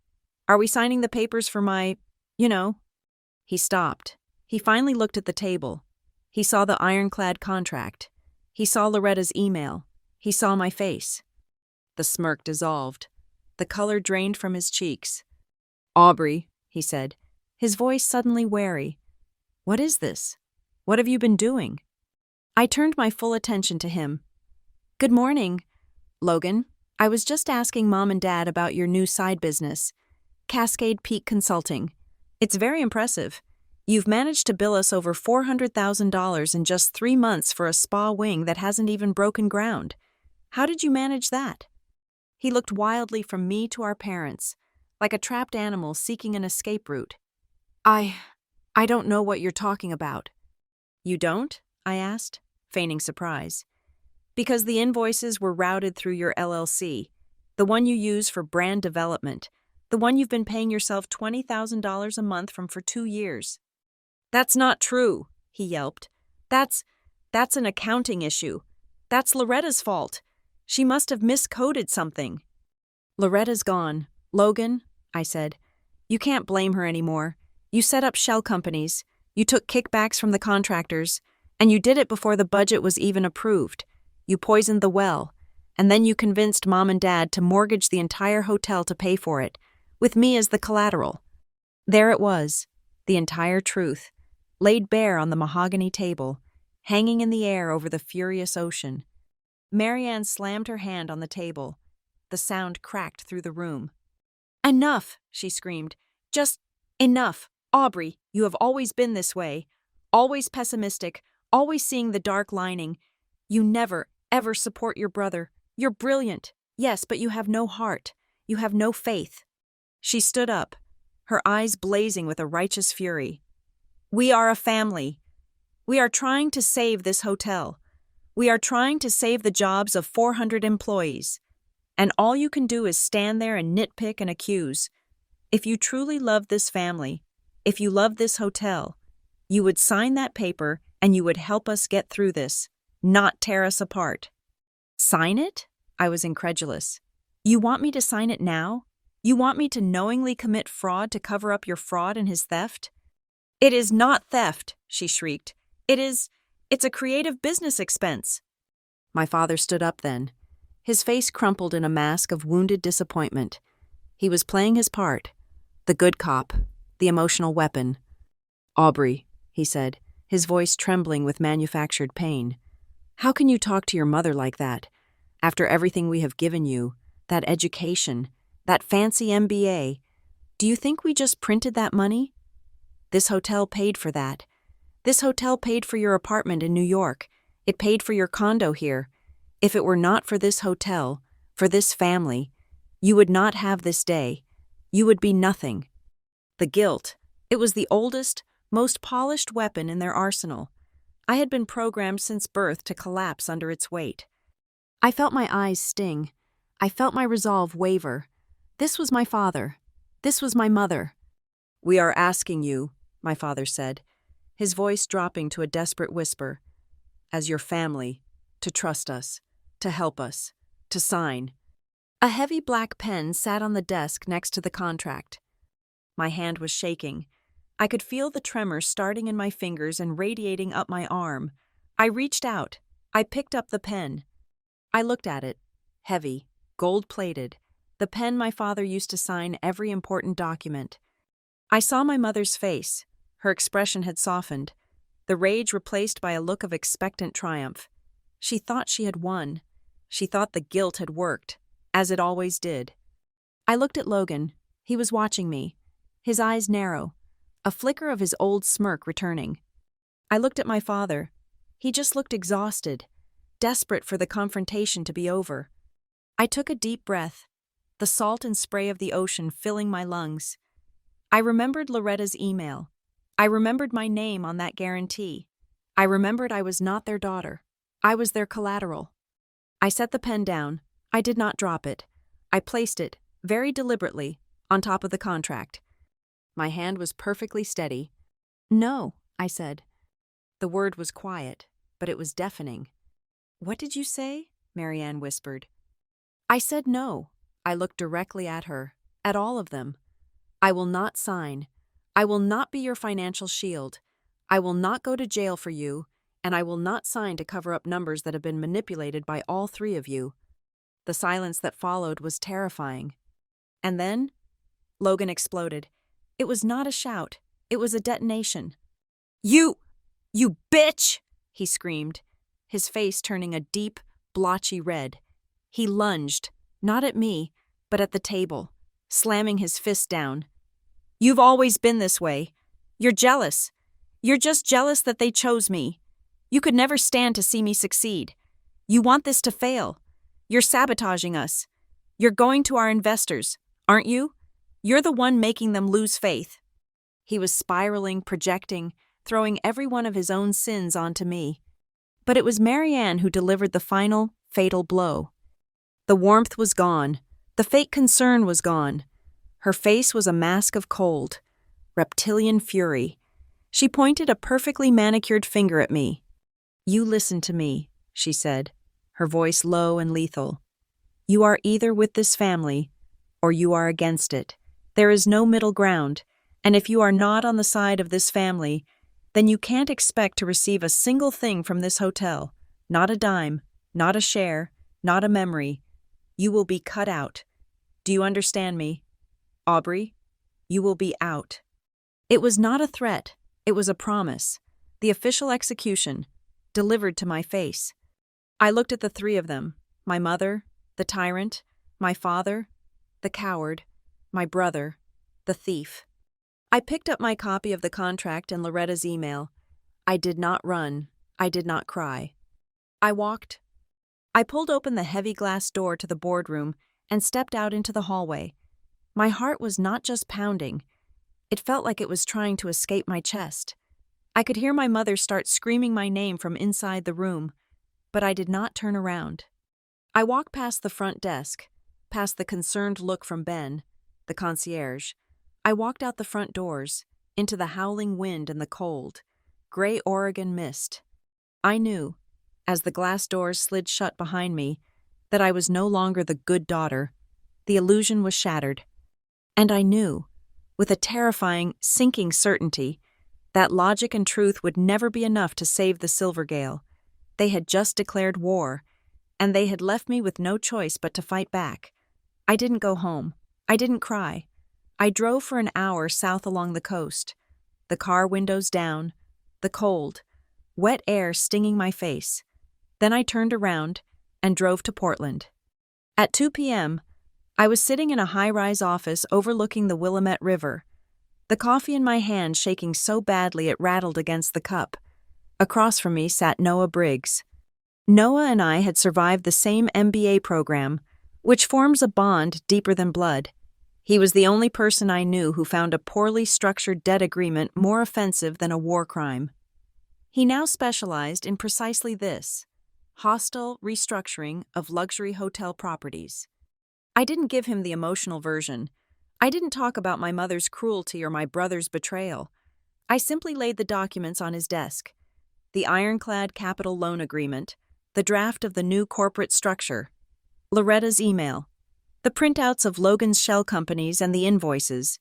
Are we signing the papers for my, He stopped. He finally looked at the table. He saw the ironclad contract. He saw Loretta's email. He saw my face. The smirk dissolved. The color drained from his cheeks. Aubrey, he said, his voice suddenly wary. What is this? What have you been doing? I turned my full attention to him. Good morning, Logan. I was just asking Mom and Dad about your new side business, Cascade Peak Consulting. It's very impressive. You've managed to bill us over $400,000 in just 3 months for a spa wing that hasn't even broken ground. How did you manage that? He looked wildly from me to our parents, like a trapped animal seeking an escape route. I don't know what you're talking about. You don't? I asked, feigning surprise. Because the invoices were routed through your LLC, the one you use for brand development, the one you've been paying yourself $20,000 a month from for 2 years. That's not true, he yelped. That's an accounting issue. That's Loretta's fault. She must have miscoded something. Loretta's gone. Logan, I said, you can't blame her anymore. You set up shell companies, you took kickbacks from the contractors, and you did it before the budget was even approved. You poisoned the well, and then you convinced Mom and Dad to mortgage the entire hotel to pay for it, with me as the collateral. There it was, the entire truth, laid bare on the mahogany table, hanging in the air over the furious ocean. Marianne slammed her hand on the table. The sound cracked through the room. Enough, she screamed. Just enough. Aubrey, you have always been this way. Always pessimistic, always seeing the dark lining. You never, ever support your brother. You're brilliant. Yes, but you have no heart. You have no faith. She stood up, her eyes blazing with a righteous fury. We are a family. We are trying to save this hotel. We are trying to save the jobs of 400 employees. And all you can do is stand there and nitpick and accuse. If you truly love this family, if you love this hotel, you would sign that paper and you would help us get through this, not tear us apart. Sign it? I was incredulous. You want me to sign it now? You want me to knowingly commit fraud to cover up your fraud and his theft? It is not theft, she shrieked. It's a creative business expense. My father stood up then. His face crumpled in a mask of wounded disappointment. He was playing his part, the good cop, the emotional weapon. Aubrey, he said, his voice trembling with manufactured pain. How can you talk to your mother like that? After everything we have given you, that education, that fancy MBA, do you think we just printed that money? This hotel paid for that. This hotel paid for your apartment in New York. It paid for your condo here. If it were not for this hotel, for this family, you would not have this day. You would be nothing. The guilt, it was the oldest, most polished weapon in their arsenal. I had been programmed since birth to collapse under its weight. I felt my eyes sting. I felt my resolve waver. This was my father. This was my mother. We are asking you, my father said, his voice dropping to a desperate whisper, as your family, to trust us, to help us, to sign. A heavy black pen sat on the desk next to the contract. My hand was shaking. I could feel the tremor starting in my fingers and radiating up my arm. I reached out. I picked up the pen. I looked at it. Heavy, gold-plated. The pen my father used to sign every important document. I saw my mother's face. Her expression had softened, the rage replaced by a look of expectant triumph. She thought she had won. She thought the guilt had worked, as it always did. I looked at Logan. He was watching me, his eyes narrow, a flicker of his old smirk returning. I looked at my father. He just looked exhausted, desperate for the confrontation to be over. I took a deep breath, the salt and spray of the ocean filling my lungs. I remembered Loretta's email. I remembered my name on that guarantee. I remembered I was not their daughter. I was their collateral. I set the pen down. I did not drop it. I placed it, very deliberately, on top of the contract. My hand was perfectly steady. "No," I said. The word was quiet, but it was deafening. "What did you say?" Marianne whispered. I said no. I looked directly at her, at all of them. "I will not sign. I will not be your financial shield. I will not go to jail for you, and I will not sign to cover up numbers that have been manipulated by all three of you." The silence that followed was terrifying. And then, Logan exploded. It was not a shout. It was a detonation. You bitch!" he screamed, his face turning a deep, blotchy red. He lunged, not at me, but at the table, slamming his fist down. "You've always been this way. You're jealous. You're just jealous that they chose me. You could never stand to see me succeed. You want this to fail. You're sabotaging us. You're going to our investors, aren't you? You're the one making them lose faith." He was spiraling, projecting, throwing every one of his own sins onto me. But it was Marianne who delivered the final, fatal blow. The warmth was gone. The fake concern was gone. Her face was a mask of cold, reptilian fury. She pointed a perfectly manicured finger at me. "You listen to me," she said, her voice low and lethal. "You are either with this family, or you are against it. There is no middle ground, and if you are not on the side of this family, then you can't expect to receive a single thing from this hotel. Not a dime, not a share, not a memory. You will be cut out. Do you understand me? Aubrey, you will be out." It was not a threat. It was a promise. The official execution, delivered to my face. I looked at the three of them, my mother, the tyrant, my father, the coward, my brother, the thief. I picked up my copy of the contract and Loretta's email. I did not run. I did not cry. I walked. I pulled open the heavy glass door to the boardroom and stepped out into the hallway. My heart was not just pounding. It felt like it was trying to escape my chest. I could hear my mother start screaming my name from inside the room, but I did not turn around. I walked past the front desk, past the concerned look from Ben, the concierge. I walked out the front doors, into the howling wind and the cold, gray Oregon mist. I knew, as the glass doors slid shut behind me, that I was no longer the good daughter. The illusion was shattered. And I knew, with a terrifying, sinking certainty, that logic and truth would never be enough to save the Silvergale. They had just declared war, and they had left me with no choice but to fight back. I didn't go home. I didn't cry. I drove for an hour south along the coast, the car windows down, the cold, wet air stinging my face. Then I turned around and drove to Portland. At 2 p.m., I was sitting in a high-rise office overlooking the Willamette River, the coffee in my hand shaking so badly it rattled against the cup. Across from me sat Noah Briggs. Noah and I had survived the same MBA program, which forms a bond deeper than blood. He was the only person I knew who found a poorly structured debt agreement more offensive than a war crime. He now specialized in precisely this: hostile restructuring of luxury hotel properties. I didn't give him the emotional version. I didn't talk about my mother's cruelty or my brother's betrayal. I simply laid the documents on his desk: the ironclad capital loan agreement, the draft of the new corporate structure, Loretta's email, the printouts of Logan's shell companies and the invoices.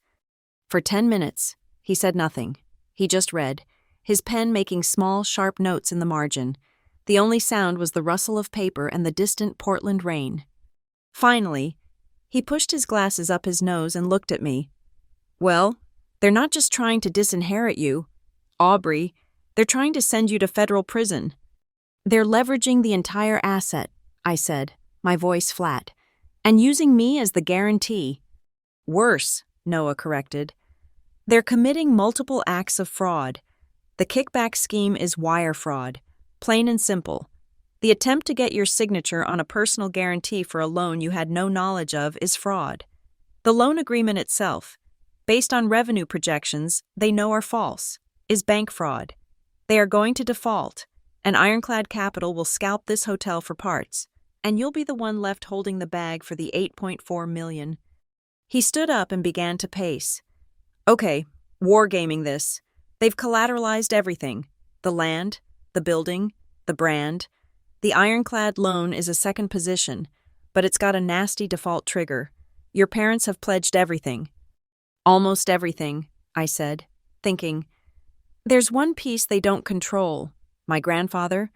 For 10 minutes, he said nothing. He just read, his pen making small, sharp notes in the margin. The only sound was the rustle of paper and the distant Portland rain. Finally, he pushed his glasses up his nose and looked at me. "Well, they're not just trying to disinherit you, Aubrey. They're trying to send you to federal prison." "They're leveraging the entire asset," I said, my voice flat, "and using me as the guarantee." "Worse," Noah corrected. "They're committing multiple acts of fraud. The kickback scheme is wire fraud. Plain and simple. The attempt to get your signature on a personal guarantee for a loan you had no knowledge of is fraud. The loan agreement itself, based on revenue projections they know are false, is bank fraud. They are going to default, and Ironclad Capital will scalp this hotel for parts, and you'll be the one left holding the bag for the $8.4 million. He stood up and began to pace. Okay, wargaming this. They've collateralized everything. The land, the building, the brand. The Ironclad loan is a second position, but it's got a nasty default trigger. Your parents have pledged everything. Almost everything, I said, thinking. There's one piece they don't control. My grandfather.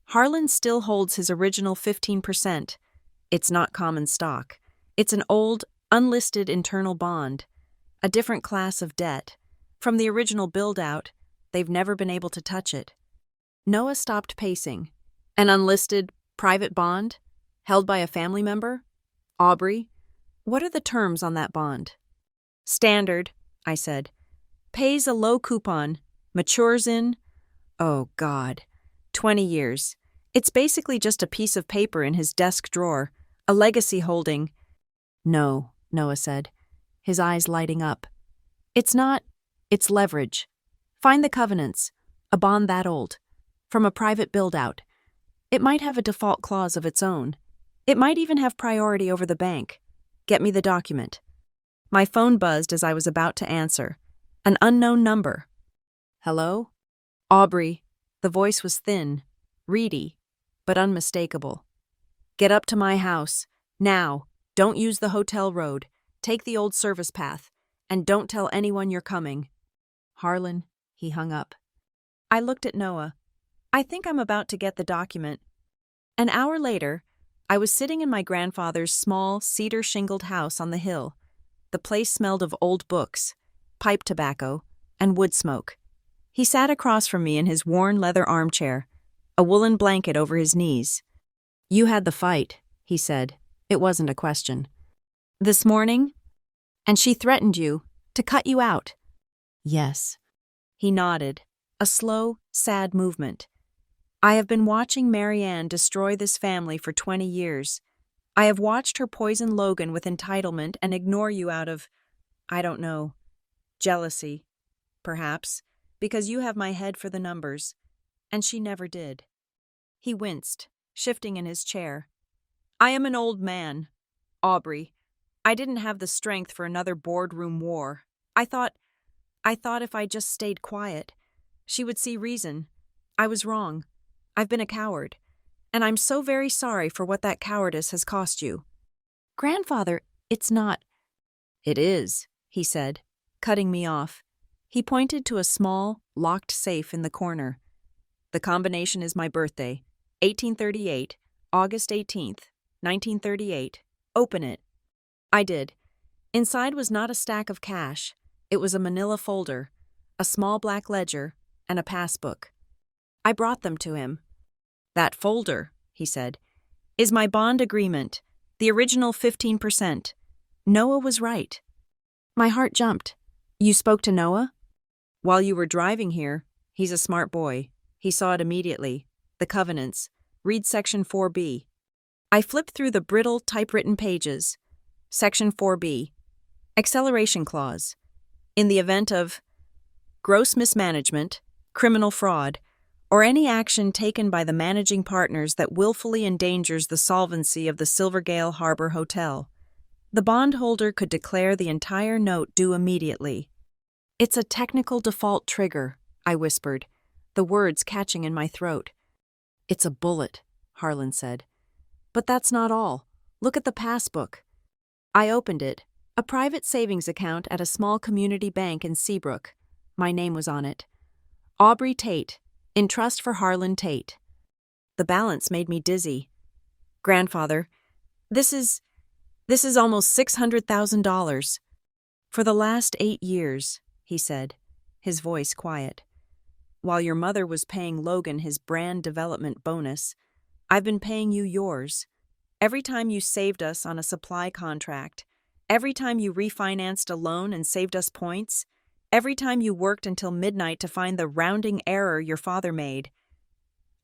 Harlan still holds his original 15%. It's not common stock. It's an old, unlisted internal bond. A different class of debt. From the original build-out, they've never been able to touch it. Noah stopped pacing. An unlisted, private bond? Held by a family member? Aubrey? What are the terms on that bond? Standard, I said. Pays a low coupon. Matures in, oh God, 20 years. It's basically just a piece of paper in his desk drawer, a legacy holding. No, Noah said, his eyes lighting up. It's not, it's leverage. Find the covenants, a bond that old, from a private build-out. It might have a default clause of its own. It might even have priority over the bank. Get me the document. My phone buzzed as I was about to answer. An unknown number. Hello? Aubrey. The voice was thin, reedy, but unmistakable. Get up to my house. Now. Don't use the hotel road. Take the old service path. And don't tell anyone you're coming. Harlan, he hung up. I looked at Noah. I think I'm about to get the document. An hour later, I was sitting in my grandfather's small, cedar-shingled house on the hill. The place smelled of old books, pipe tobacco, and wood smoke. He sat across from me in his worn leather armchair, a woolen blanket over his knees. You had the fight, he said. It wasn't a question. This morning? And she threatened you, to cut you out. Yes. He nodded, a slow, sad movement. I have been watching Marianne destroy this family for 20 years. I have watched her poison Logan with entitlement and ignore you out of, I don't know, jealousy, perhaps, because you have my head for the numbers, and she never did. He winced, shifting in his chair. I am an old man, Aubrey. I didn't have the strength for another boardroom war. I thought if I just stayed quiet, she would see reason. I was wrong. I've been a coward, and I'm so very sorry for what that cowardice has cost you. Grandfather, it's not. It is, he said, cutting me off. He pointed to a small, locked safe in the corner. The combination is my birthday, 1838, August 18th, 1938. Open it. I did. Inside was not a stack of cash. It was a manila folder, a small black ledger, and a passbook. I brought them to him. That folder, he said, is my bond agreement, the original 15%. Noah was right. My heart jumped. You spoke to Noah? While you were driving here, he's a smart boy. He saw it immediately. The covenants. Read Section 4B. I flipped through the brittle, typewritten pages. Section 4B. Acceleration clause. In the event of gross mismanagement, criminal fraud, or any action taken by the managing partners that willfully endangers the solvency of the Silvergale Harbor Hotel, the bondholder could declare the entire note due immediately. It's a technical default trigger, I whispered, the words catching in my throat. It's a bullet, Harlan said. But that's not all. Look at the passbook. I opened it, a private savings account at a small community bank in Seabrook. My name was on it. Aubrey Tate, in trust for Harlan Tate. The balance made me dizzy. Grandfather, this is almost $600,000. For the last 8 years, he said, his voice quiet. While your mother was paying Logan his brand development bonus, I've been paying you yours. Every time you saved us on a supply contract, every time you refinanced a loan and saved us points, every time you worked until midnight to find the rounding error your father made.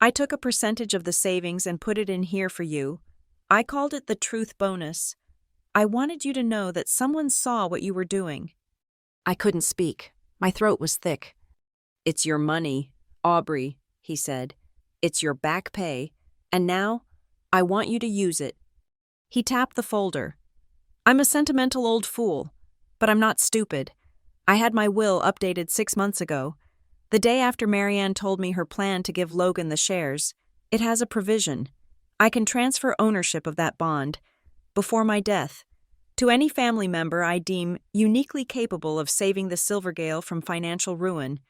I took a percentage of the savings and put it in here for you. I called it the truth bonus. I wanted you to know that someone saw what you were doing." I couldn't speak. My throat was thick. "It's your money, Aubrey," he said. "It's your back pay, and now I want you to use it." He tapped the folder. "I'm a sentimental old fool, but I'm not stupid. I had my will updated 6 months ago. The day after Marianne told me her plan to give Logan the shares, it has a provision. I can transfer ownership of that bond, before my death, to any family member I deem uniquely capable of saving the Silvergale from financial ruin.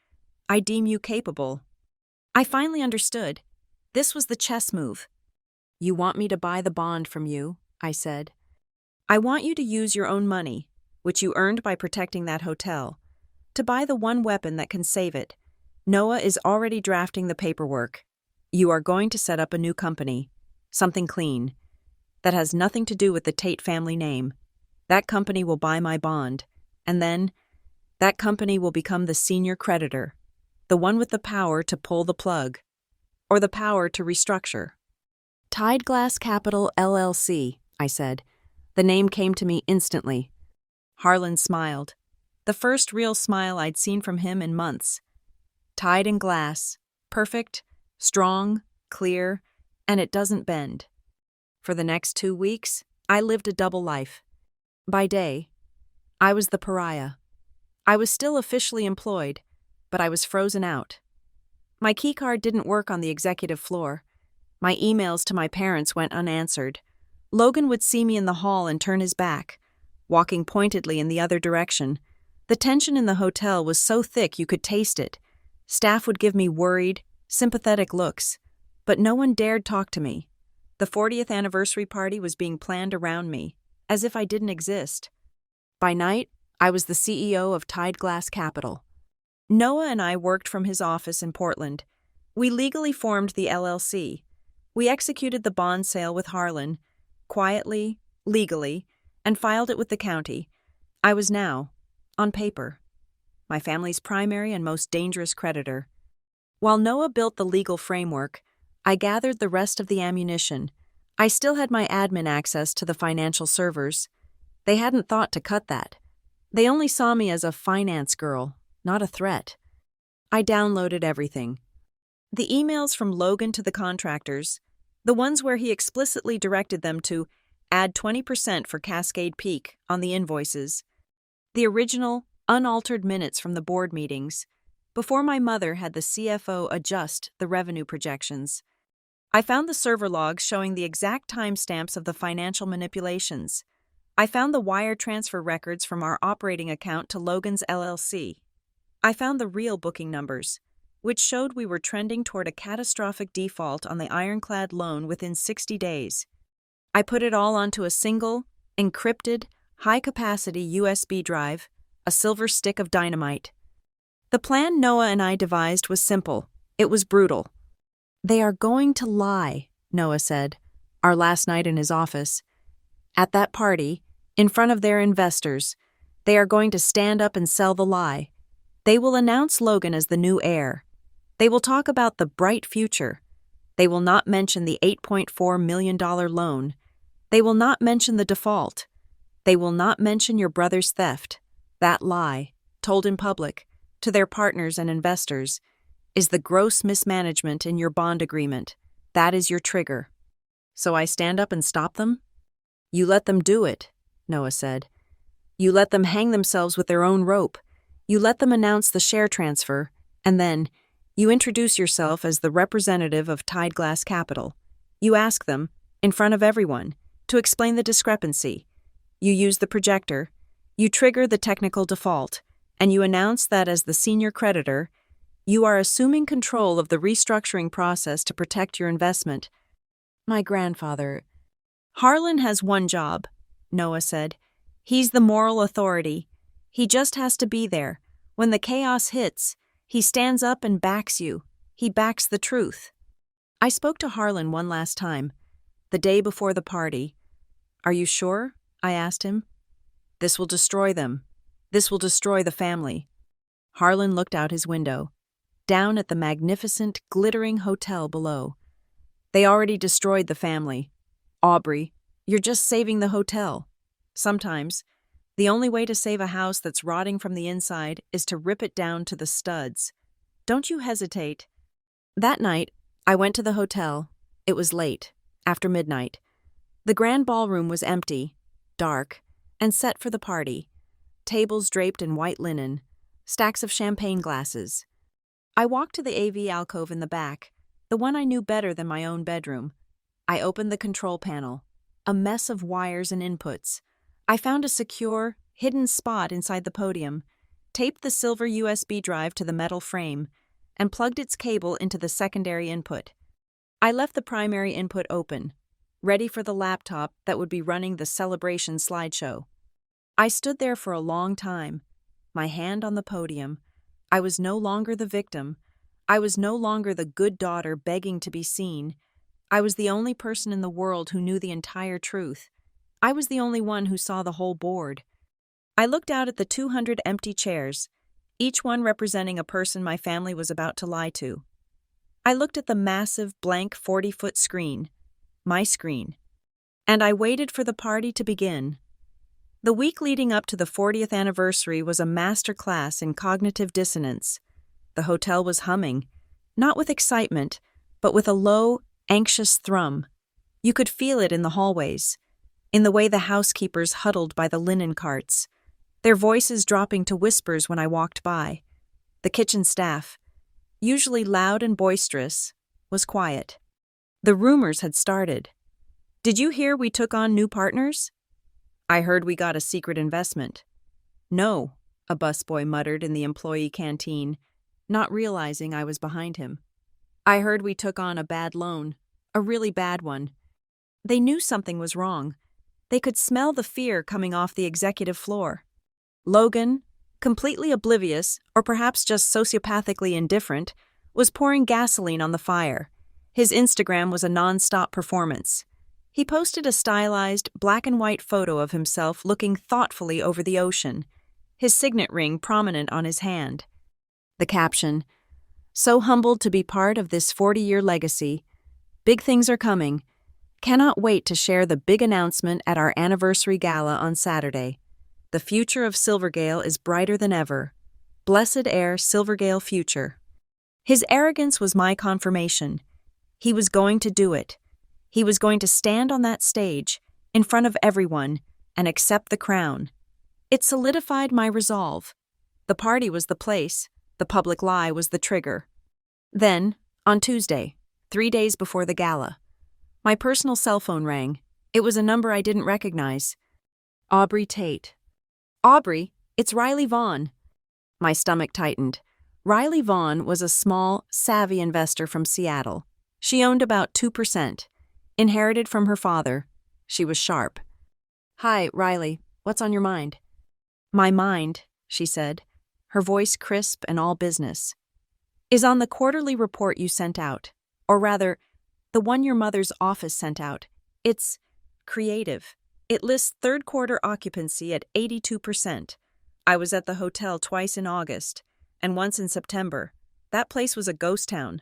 I deem you capable." I finally understood. This was the chess move. "You want me to buy the bond from you," I said. "I want you to use your own money, which you earned by protecting that hotel, to buy the one weapon that can save it. Noah is already drafting the paperwork. You are going to set up a new company, something clean, that has nothing to do with the Tate family name. That company will buy my bond, and then that company will become the senior creditor, the one with the power to pull the plug, or the power to restructure." "Tide Glass Capital, LLC," I said. The name came to me instantly. Harlan smiled, the first real smile I'd seen from him in months. Tide and glass, perfect, strong, clear, and it doesn't bend. For the next 2 weeks, I lived a double life. By day, I was the pariah. I was still officially employed, but I was frozen out. My keycard didn't work on the executive floor. My emails to my parents went unanswered. Logan would see me in the hall and turn his back, walking pointedly in the other direction. The tension in the hotel was so thick you could taste it. Staff would give me worried, sympathetic looks, but no one dared talk to me. The 40th anniversary party was being planned around me, as if I didn't exist. By night, I was the CEO of Tide Glass Capital. Noah and I worked from his office in Portland. We legally formed the LLC. We executed the bond sale with Harlan, quietly, legally, and filed it with the county. I was now, on paper, my family's primary and most dangerous creditor. While Noah built the legal framework, I gathered the rest of the ammunition. I still had my admin access to the financial servers. They hadn't thought to cut that. They only saw me as a finance girl, not a threat. I downloaded everything. The emails from Logan to the contractors, the ones where he explicitly directed them to add 20% for Cascade Peak on the invoices. The original, unaltered minutes from the board meetings, before my mother had the CFO adjust the revenue projections. I found the server logs showing the exact timestamps of the financial manipulations. I found the wire transfer records from our operating account to Logan's LLC. I found the real booking numbers, which showed we were trending toward a catastrophic default on the ironclad loan within 60 days. I put it all onto a single, encrypted, high-capacity USB drive, a silver stick of dynamite. The plan Noah and I devised was simple. It was brutal. "They are going to lie," Noah said, our last night in his office. "At that party, in front of their investors, they are going to stand up and sell the lie. They will announce Logan as the new heir. They will talk about the bright future. They will not mention the $8.4 million loan. They will not mention the default. They will not mention your brother's theft. That lie, told in public, to their partners and investors, is the gross mismanagement in your bond agreement. That is your trigger." "So I stand up and stop them?" "You let them do it," Noah said. "You let them hang themselves with their own rope. You let them announce the share transfer, and then you introduce yourself as the representative of Tide Glass Capital. You ask them, in front of everyone, to explain the discrepancy. You use the projector. You trigger the technical default, and you announce that as the senior creditor, you are assuming control of the restructuring process to protect your investment." My grandfather. "Harlan has one job," Noah said. "He's the moral authority. He just has to be there. When the chaos hits, he stands up and backs you. He backs the truth." I spoke to Harlan one last time, the day before the party. "Are you sure?" I asked him. "This will destroy them. This will destroy the family." Harlan looked out his window. down at the magnificent, glittering hotel below. They already destroyed the family. Aubrey, you're just saving the hotel. Sometimes, the only way to save a house that's rotting from the inside is to rip it down to the studs. Don't you hesitate. That night, I went to the hotel. It was late, after midnight. The grand ballroom was empty, dark, and set for the party. Tables draped in white linen, stacks of champagne glasses. I walked to the AV alcove in the back, the one I knew better than my own bedroom. I opened the control panel, a mess of wires and inputs. I found a secure, hidden spot inside the podium, taped the silver USB drive to the metal frame, and plugged its cable into the secondary input. I left the primary input open, ready for the laptop that would be running the celebration slideshow. I stood there for a long time, my hand on the podium. I was no longer the victim. I was no longer the good daughter begging to be seen. I was the only person in the world who knew the entire truth. I was the only one who saw the whole board. I looked out at the 200 empty chairs, each one representing a person my family was about to lie to. I looked at the massive, blank 40-foot screen, my screen, and I waited for the party to begin. The week leading up to the 40th anniversary was a master class in cognitive dissonance. The hotel was humming, not with excitement, but with a low, anxious thrum. You could feel it in the hallways, in the way the housekeepers huddled by the linen carts, their voices dropping to whispers when I walked by. The kitchen staff, usually loud and boisterous, was quiet. The rumors had started. Did you hear we took on new partners? I heard we got a secret investment. No, a busboy muttered in the employee canteen, not realizing I was behind him. I heard we took on a bad loan, a really bad one. They knew something was wrong. They could smell the fear coming off the executive floor. Logan, completely oblivious, or perhaps just sociopathically indifferent, was pouring gasoline on the fire. His Instagram was a non-stop performance. He posted a stylized, black-and-white photo of himself looking thoughtfully over the ocean, his signet ring prominent on his hand. The caption, "So humbled to be part of this 40-year legacy. Big things are coming. Cannot wait to share the big announcement at our anniversary gala on Saturday. The future of Silvergale is brighter than ever. Blessed heir Silvergale future." His arrogance was my confirmation. He was going to do it. He was going to stand on that stage, in front of everyone, and accept the crown. It solidified my resolve. The party was the place, the public lie was the trigger. Then, on Tuesday, 3 days before the gala, my personal cell phone rang. It was a number I didn't recognize. Aubrey Tate. Aubrey, it's Riley Vaughn. My stomach tightened. Riley Vaughn was a small, savvy investor from Seattle. She owned about 2%. Inherited from her father. She was sharp. "Hi, Riley. What's on your mind?" "My mind," she said, her voice crisp and all business, "is on the quarterly report you sent out. Or rather, the one your mother's office sent out. It's creative. It lists third quarter occupancy at 82%. I was at the hotel twice in August, and once in September. That place was a ghost town.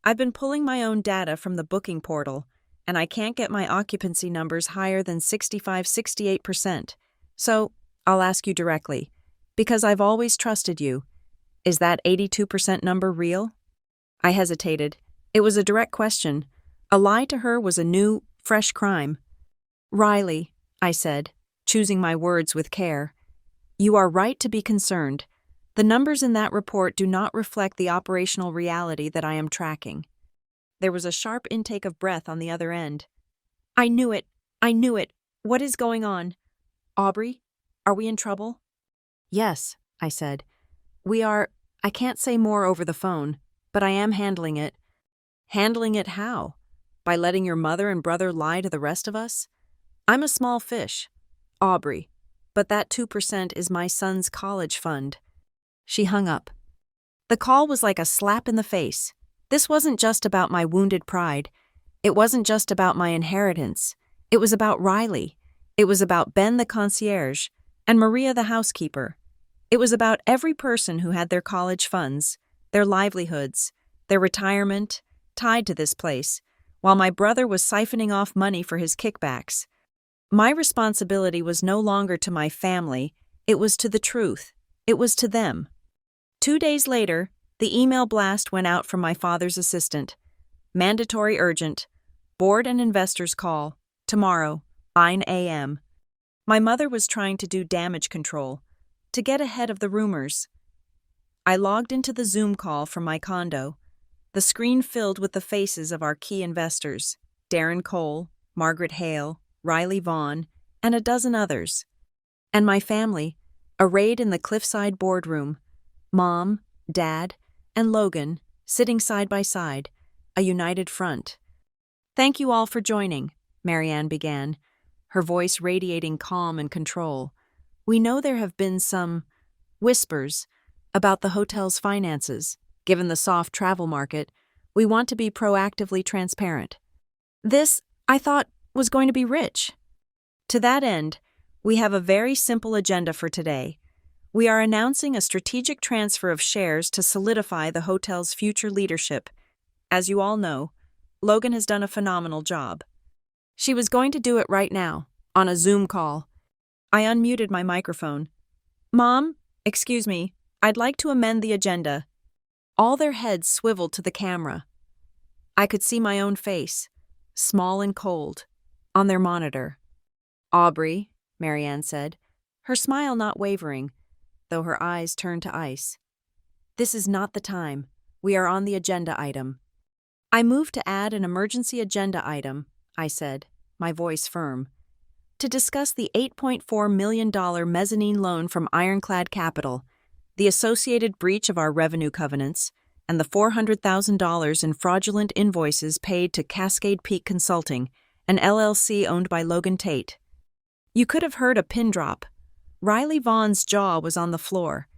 I've been pulling my own data from the booking portal, and I can't get my occupancy numbers higher than 65-68%. So, I'll ask you directly, because I've always trusted you. Is that 82% number real?" I hesitated. It was a direct question. A lie to her was a new, fresh crime. "Riley," I said, choosing my words with care, "you are right to be concerned. The numbers in that report do not reflect the operational reality that I am tracking." There was a sharp intake of breath on the other end. I knew it. What is going on? Aubrey, are we in trouble?" "Yes," I said. "We are. I can't say more over the phone, but I am handling it." "Handling it how? By letting your mother and brother lie to the rest of us? I'm a small fish, Aubrey, but that 2% is my son's college fund." She hung up. The call was like a slap in the face. This wasn't just about my wounded pride. It wasn't just about my inheritance. It was about Riley. It was about Ben the concierge and Maria the housekeeper. It was about every person who had their college funds, their livelihoods, their retirement, tied to this place, while my brother was siphoning off money for his kickbacks. My responsibility was no longer to my family, it was to the truth. It was to them. 2 days later, the email blast went out from my father's assistant. Mandatory urgent. Board and investors call. Tomorrow, 9 a.m. My mother was trying to do damage control, to get ahead of the rumors. I logged into the Zoom call from my condo. The screen filled with the faces of our key investors, Darren Cole, Margaret Hale, Riley Vaughn, and a dozen others. And my family, arrayed in the cliffside boardroom, Mom, Dad, and Logan, sitting side by side, a united front. "Thank you all for joining," Marianne began, her voice radiating calm and control. "We know there have been some whispers about the hotel's finances. Given the soft travel market, we want to be proactively transparent. This, I thought, was going to be rich. To that end, we have a very simple agenda for today. We are announcing a strategic transfer of shares to solidify the hotel's future leadership. As you all know, Logan has done a phenomenal job." She was going to do it right now, on a Zoom call. I unmuted my microphone. "Mom, excuse me, I'd like to amend the agenda." All their heads swiveled to the camera. I could see my own face, small and cold, on their monitor. "Aubrey," Marianne said, her smile not wavering, though her eyes turned to ice. "This is not the time. We are on the agenda item." "I move to add an emergency agenda item," I said, my voice firm, "to discuss the $8.4 million mezzanine loan from Ironclad Capital, the associated breach of our revenue covenants, and the $400,000 in fraudulent invoices paid to Cascade Peak Consulting, an LLC owned by Logan Tate." You could have heard a pin drop. Riley Vaughn's jaw was on the floor.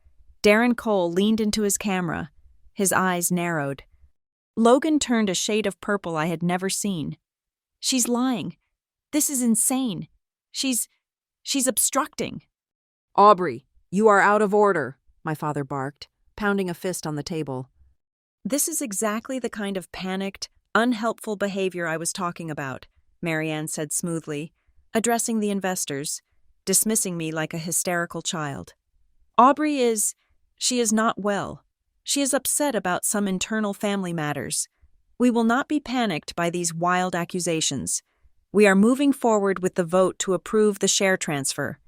Darren Cole leaned into his camera. His eyes narrowed. Logan turned a shade of purple I had never seen. "She's lying. This is insane. She's obstructing." "Aubrey, you are out of order," my father barked, pounding a fist on the table. "This is exactly the kind of panicked, unhelpful behavior I was talking about," Marianne said smoothly, addressing the investors, dismissing me like a hysterical child. She is not well. She is upset about some internal family matters. We will not be panicked by these wild accusations. We are moving forward with the vote to approve the share transfer."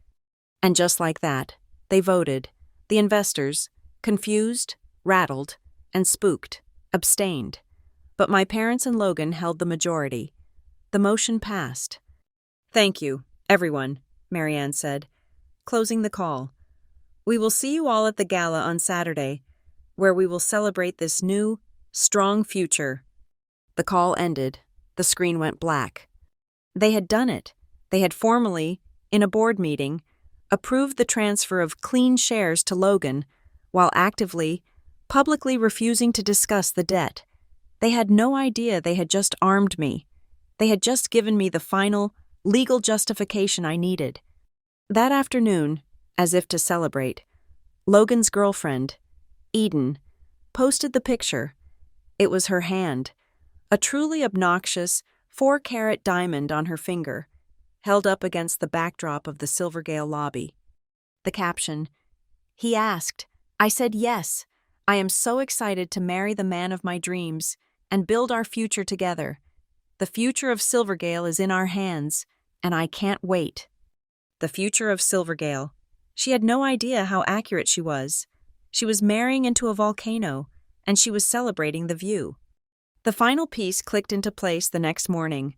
And just like that, they voted. The investors, confused, rattled, and spooked, abstained. But my parents and Logan held the majority. The motion passed. "Thank you, everyone," Marianne said, closing the call. "We will see you all at the gala on Saturday, where we will celebrate this new, strong future." The call ended. The screen went black. They had done it. They had formally, in a board meeting, approved the transfer of clean shares to Logan, while actively, publicly refusing to discuss the debt. They had no idea they had just armed me. They had just given me the final, legal justification I needed. That afternoon, as if to celebrate, Logan's girlfriend, Eden, posted the picture. It was her hand, a truly obnoxious 4-carat diamond on her finger, held up against the backdrop of the Silvergale lobby. The caption, "He asked. I said yes. I am so excited to marry the man of my dreams and build our future together. The future of Silvergale is in our hands, and I can't wait." The future of Silvergale. She had no idea how accurate she was. She was marrying into a volcano, and she was celebrating the view. The final piece clicked into place the next morning.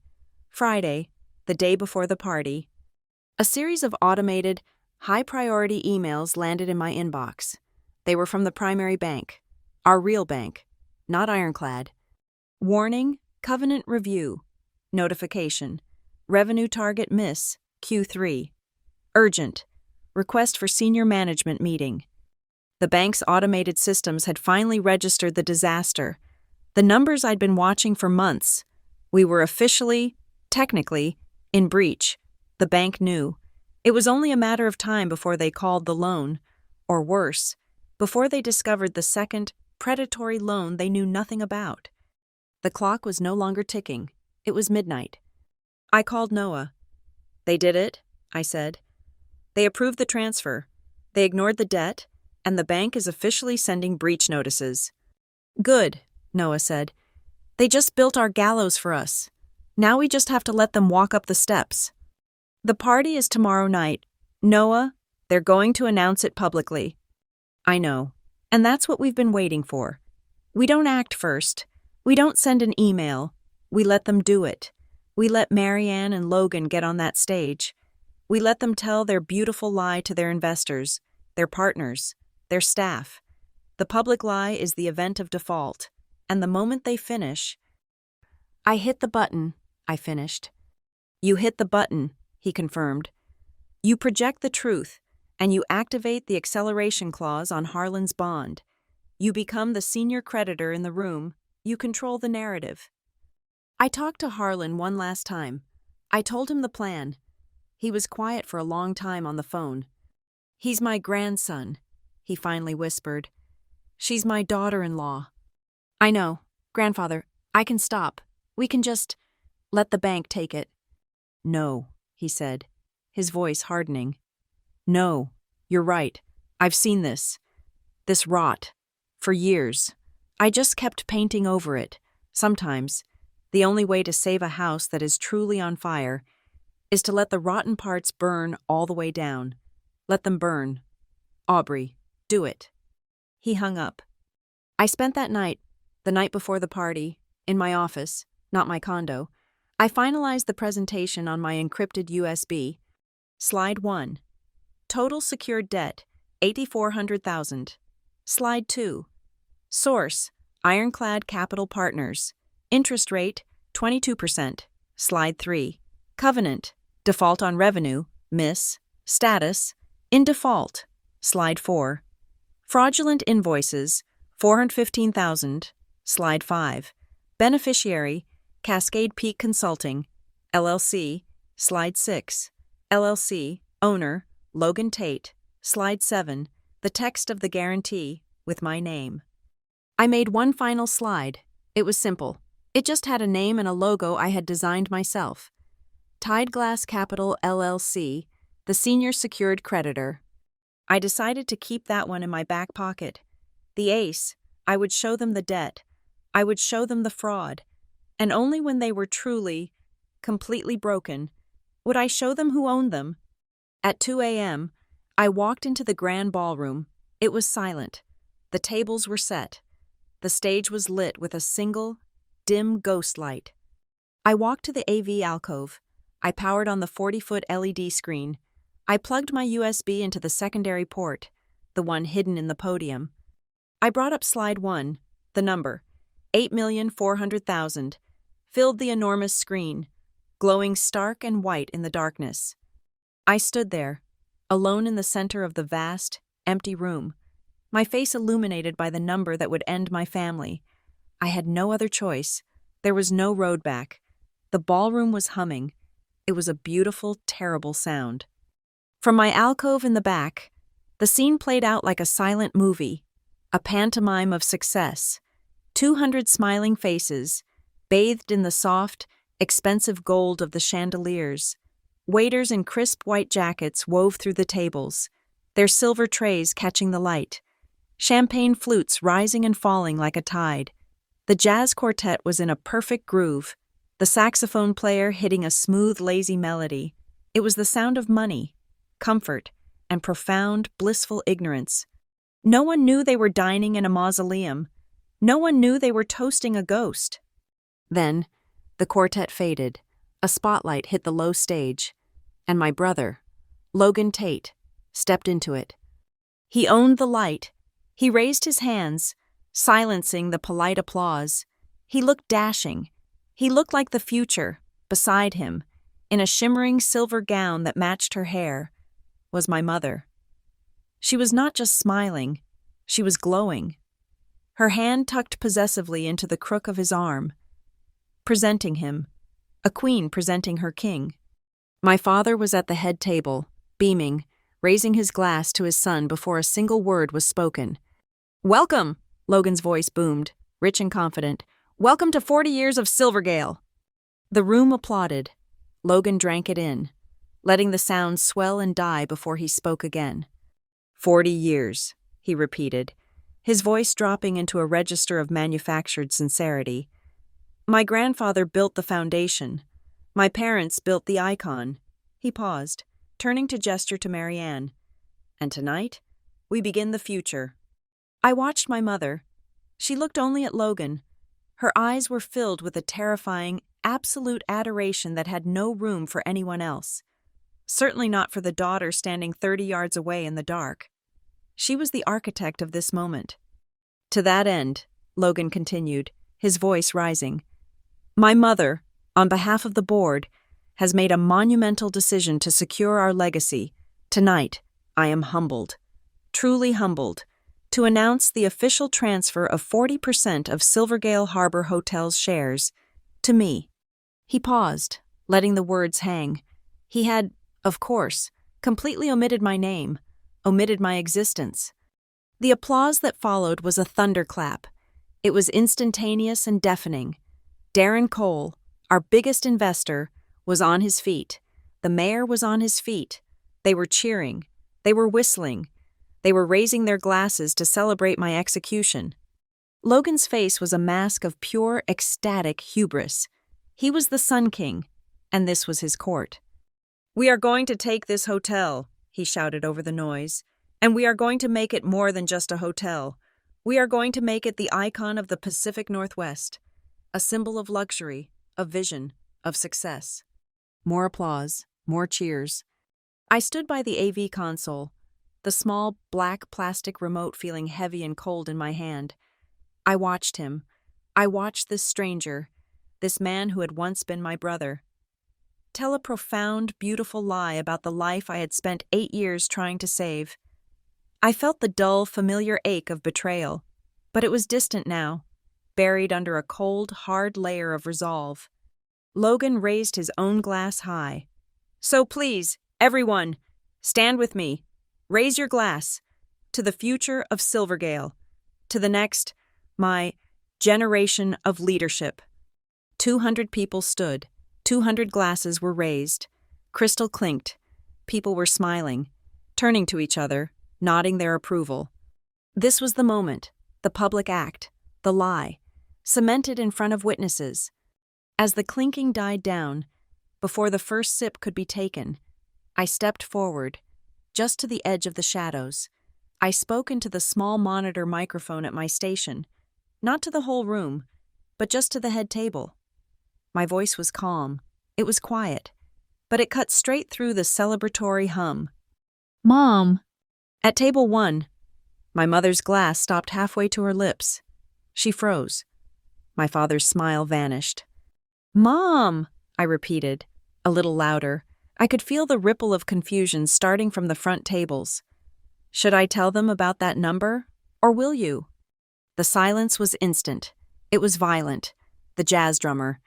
Friday, the day before the party. A series of automated, high-priority emails landed in my inbox. They were from the primary bank, our real bank, not Ironclad. Warning, covenant review. Notification. Revenue target miss, Q3. Urgent. Request for senior management meeting. The bank's automated systems had finally registered the disaster. The numbers I'd been watching for months. We were officially, technically, in breach. The bank knew. It was only a matter of time before they called the loan, or worse, before they discovered the second, predatory loan they knew nothing about. The clock was no longer ticking. It was midnight. I called Noah. "They did it," I said. "They approved the transfer. They ignored the debt, and the bank is officially sending breach notices." "Good," Noah said. "They just built our gallows for us. Now we just have to let them walk up the steps." "The party is tomorrow night. Noah, they're going to announce it publicly." "I know. And that's what we've been waiting for. We don't act first. We don't send an email. We let them do it. We let Marianne and Logan get on that stage. We let them tell their beautiful lie to their investors, their partners, their staff. The public lie is the event of default, and the moment they finish— "I hit the button," I finished. "You hit the button," he confirmed. "You project the truth, and you activate the acceleration clause on Harlan's bond. You become the senior creditor in the room. You control the narrative." I talked to Harlan one last time. I told him the plan. He was quiet for a long time on the phone. "He's my grandson," he finally whispered. "She's my daughter-in-law." "I know, grandfather, I can stop. We can just let the bank take it." "No," he said, his voice hardening. "No, you're right. I've seen this rot, for years. I just kept painting over it. Sometimes, the only way to save a house that is truly on fire is to let the rotten parts burn all the way down. Let them burn. Aubrey, do it." He hung up. I spent that night, the night before the party, in my office, not my condo. I finalized the presentation on my encrypted USB. Slide 1. Total secured debt, $8,400,000. Slide 2. Source, Ironclad Capital Partners. Interest rate, 22%. Slide 3. Covenant, default on revenue, miss. Status, in default. Slide 4. Fraudulent invoices, $415,000. Slide 5. Beneficiary, Cascade Peak Consulting, LLC. Slide 6. LLC, owner, Logan Tate. Slide 7. The text of the guarantee, with my name. I made one final slide. It was simple. It just had a name and a logo I had designed myself. Tide Glass Capital, LLC, the senior secured creditor. I decided to keep that one in my back pocket. The ace, I would show them the debt. I would show them the fraud. And only when they were truly, completely broken, would I show them who owned them. At 2 a.m., I walked into the grand ballroom. It was silent. The tables were set. The stage was lit with a single, dim ghost light. I walked to the AV alcove. I powered on the 40-foot LED screen. I plugged my USB into the secondary port, the one hidden in the podium. I brought up slide 1, the number, 8,400,000, filled the enormous screen, glowing stark and white in the darkness. I stood there, alone in the center of the vast, empty room, my face illuminated by the number that would end my family. I had no other choice. There was no road back. The ballroom was humming. It was a beautiful, terrible sound. From my alcove in the back, the scene played out like a silent movie, a pantomime of success. 200 smiling faces, bathed in the soft, expensive gold of the chandeliers. Waiters in crisp white jackets wove through the tables, their silver trays catching the light. Champagne flutes rising and falling like a tide. The jazz quartet was in a perfect groove, the saxophone player hitting a smooth, lazy melody. It was the sound of money, comfort, and profound, blissful ignorance. No one knew they were dining in a mausoleum. No one knew they were toasting a ghost. Then, the quartet faded. A spotlight hit the low stage, and my brother, Logan Tate, stepped into it. He owned the light. He raised his hands, silencing the polite applause. He looked dashing. He looked like the future. Beside him, in a shimmering silver gown that matched her hair, was my mother. She was not just smiling, she was glowing. Her hand tucked possessively into the crook of his arm, presenting him, a queen presenting her king. My father was at the head table, beaming, raising his glass to his son before a single word was spoken. "Welcome," Logan's voice boomed, rich and confident. "Welcome to 40 years of Silvergale." The room applauded. Logan drank it in, letting the sound swell and die before he spoke again. 40 years, he repeated, his voice dropping into a register of manufactured sincerity. My grandfather built the foundation. My parents built the icon. He paused, turning to gesture to Marianne. And tonight, we begin the future. I watched my mother. She looked only at Logan. Her eyes were filled with a terrifying, absolute adoration that had no room for anyone else. Certainly not for the daughter standing 30 yards away in the dark. She was the architect of this moment. To that end, Logan continued, his voice rising, my mother, on behalf of the board, has made a monumental decision to secure our legacy. Tonight, I am humbled, truly humbled, to announce the official transfer of 40% of Silvergale Harbor Hotel's shares to me. He paused, letting the words hang. He had, of course, completely omitted my name, omitted my existence. The applause that followed was a thunderclap. It was instantaneous and deafening. Darren Cole, our biggest investor, was on his feet. The mayor was on his feet. They were cheering. They were whistling. They were raising their glasses to celebrate my execution. Logan's face was a mask of pure, ecstatic hubris. He was the Sun King, and this was his court. We are going to take this hotel, he shouted over the noise, and we are going to make it more than just a hotel. We are going to make it the icon of the Pacific Northwest, a symbol of luxury, of vision, of success. More applause, more cheers. I stood by the AV console, the small black plastic remote feeling heavy and cold in my hand. I watched him. I watched this stranger, this man who had once been my brother, tell a profound, beautiful lie about the life I had spent 8 years trying to save. I felt the dull, familiar ache of betrayal, but it was distant now, buried under a cold, hard layer of resolve. Logan raised his own glass high. So please, everyone, stand with me. Raise your glass to the future of Silvergale, to the next, my generation of leadership. 200 people stood. 200 glasses were raised. Crystal clinked. People were smiling, turning to each other, nodding their approval. This was the moment, the public act, the lie, cemented in front of witnesses. As the clinking died down, before the first sip could be taken, I stepped forward, just to the edge of the shadows. I spoke into the small monitor microphone at my station, not to the whole room, but just to the head table. My voice was calm. It was quiet, but it cut straight through the celebratory hum. Mom! At table 1, my mother's glass stopped halfway to her lips. She froze. My father's smile vanished. Mom! I repeated, a little louder. I could feel the ripple of confusion starting from the front tables. Should I tell them about that number, or will you? The silence was instant. It was violent. The jazz drummer,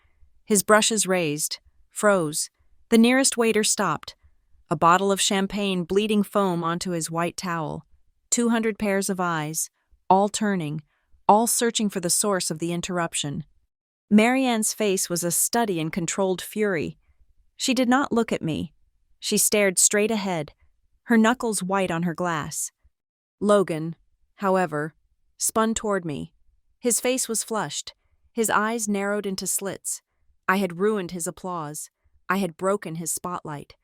his brushes raised, froze. The nearest waiter stopped, a bottle of champagne bleeding foam onto his white towel. 200 pairs of eyes, all turning, all searching for the source of the interruption. Marianne's face was a study in controlled fury. She did not look at me. She stared straight ahead, her knuckles white on her glass. Logan, however, spun toward me. His face was flushed, his eyes narrowed into slits. I had ruined his applause. I had broken his spotlight.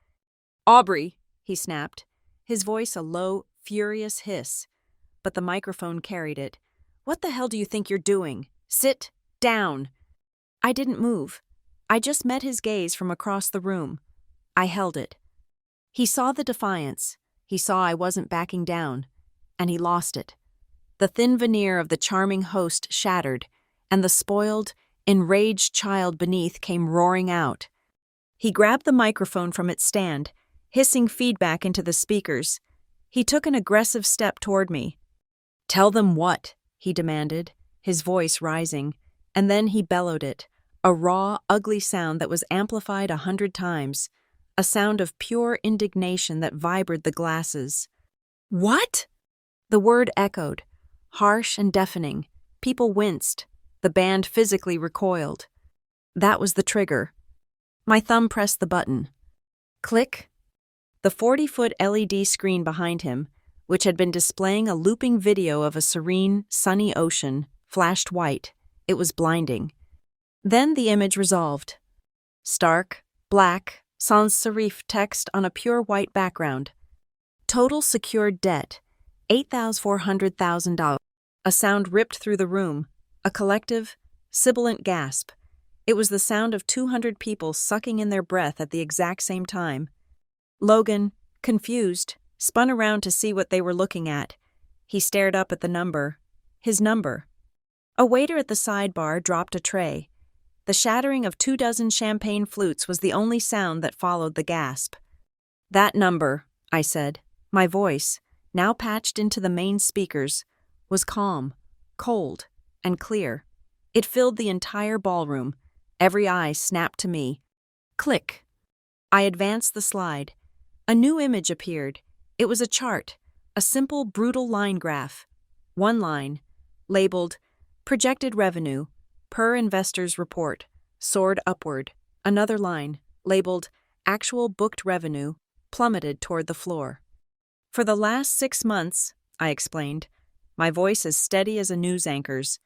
Aubrey, he snapped, his voice a low, furious hiss. But the microphone carried it. What the hell do you think you're doing? Sit down. I didn't move. I just met his gaze from across the room. I held it. He saw the defiance. He saw I wasn't backing down. And he lost it. The thin veneer of the charming host shattered, and the spoiled, enraged child beneath came roaring out. He grabbed the microphone from its stand, hissing feedback into the speakers. He took an aggressive step toward me. Tell them what? He demanded, his voice rising, and then he bellowed it, a raw, ugly sound that was amplified 100 times, a sound of pure indignation that vibrated the glasses. What? The word echoed, harsh and deafening. People winced. The band physically recoiled. That was the trigger. My thumb pressed the button. Click. The 40-foot LED screen behind him, which had been displaying a looping video of a serene, sunny ocean, flashed white. It was blinding. Then the image resolved. Stark, black, sans serif text on a pure white background. Total secured debt, $8,400,000. A sound ripped through the room, a collective, sibilant gasp. It was the sound of 200 people sucking in their breath at the exact same time. Logan, confused, spun around to see what they were looking at. He stared up at the number. His number. A waiter at the sidebar dropped a tray. The shattering of 24 champagne flutes was the only sound that followed the gasp. That number, I said. My voice, now patched into the main speakers, was calm, cold, and clear. It filled the entire ballroom. Every eye snapped to me. Click. I advanced the slide. A new image appeared. It was a chart, a simple, brutal line graph. One line, labeled Projected Revenue, Per Investor's Report, soared upward. Another line, labeled Actual Booked Revenue, plummeted toward the floor. For the last 6 months, I explained, my voice as steady as a news anchor's,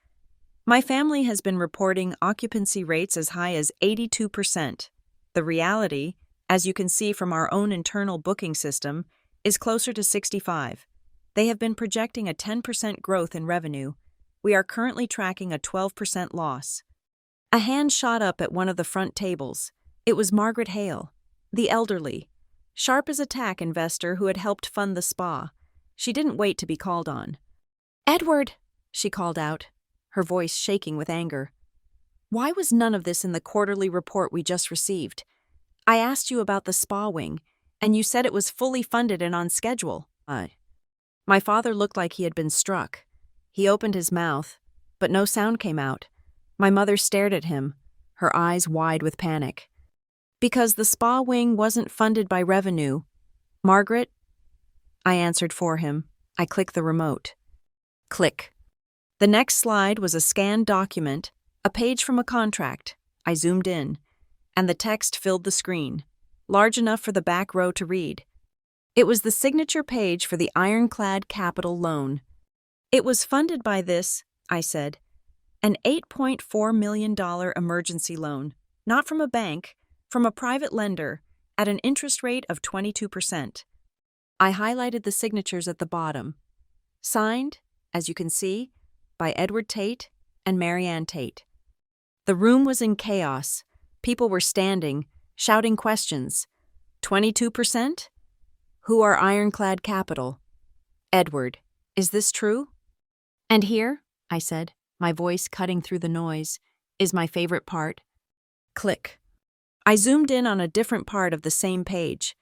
my family has been reporting occupancy rates as high as 82%. The reality, as you can see from our own internal booking system, is closer to 65. They have been projecting a 10% growth in revenue. We are currently tracking a 12% loss. A hand shot up at one of the front tables. It was Margaret Hale, the elderly, sharp as a tack investor who had helped fund the spa. She didn't wait to be called on. "Edward," she called out, her voice shaking with anger. "Why was none of this in the quarterly report we just received? I asked you about the spa wing, and you said it was fully funded and on schedule." My father looked like he had been struck. He opened his mouth, but no sound came out. My mother stared at him, her eyes wide with panic. "Because the spa wing wasn't funded by revenue. Margaret?" I answered for him. I clicked the remote. Click. The next slide was a scanned document, a page from a contract. I zoomed in, and the text filled the screen, large enough for the back row to read. It was the signature page for the Ironclad Capital loan. "It was funded by this," I said, "an $8.4 million emergency loan, not from a bank, from a private lender, at an interest rate of 22%. I highlighted the signatures at the bottom. Signed, as you can see, by Edward Tate and Marianne Tate. The room was in chaos. People were standing, shouting questions. 22%? Who are Ironclad Capital? Edward, is this true? And here, I said, my voice cutting through the noise, is my favorite part. Click. I zoomed in on a different part of the same page,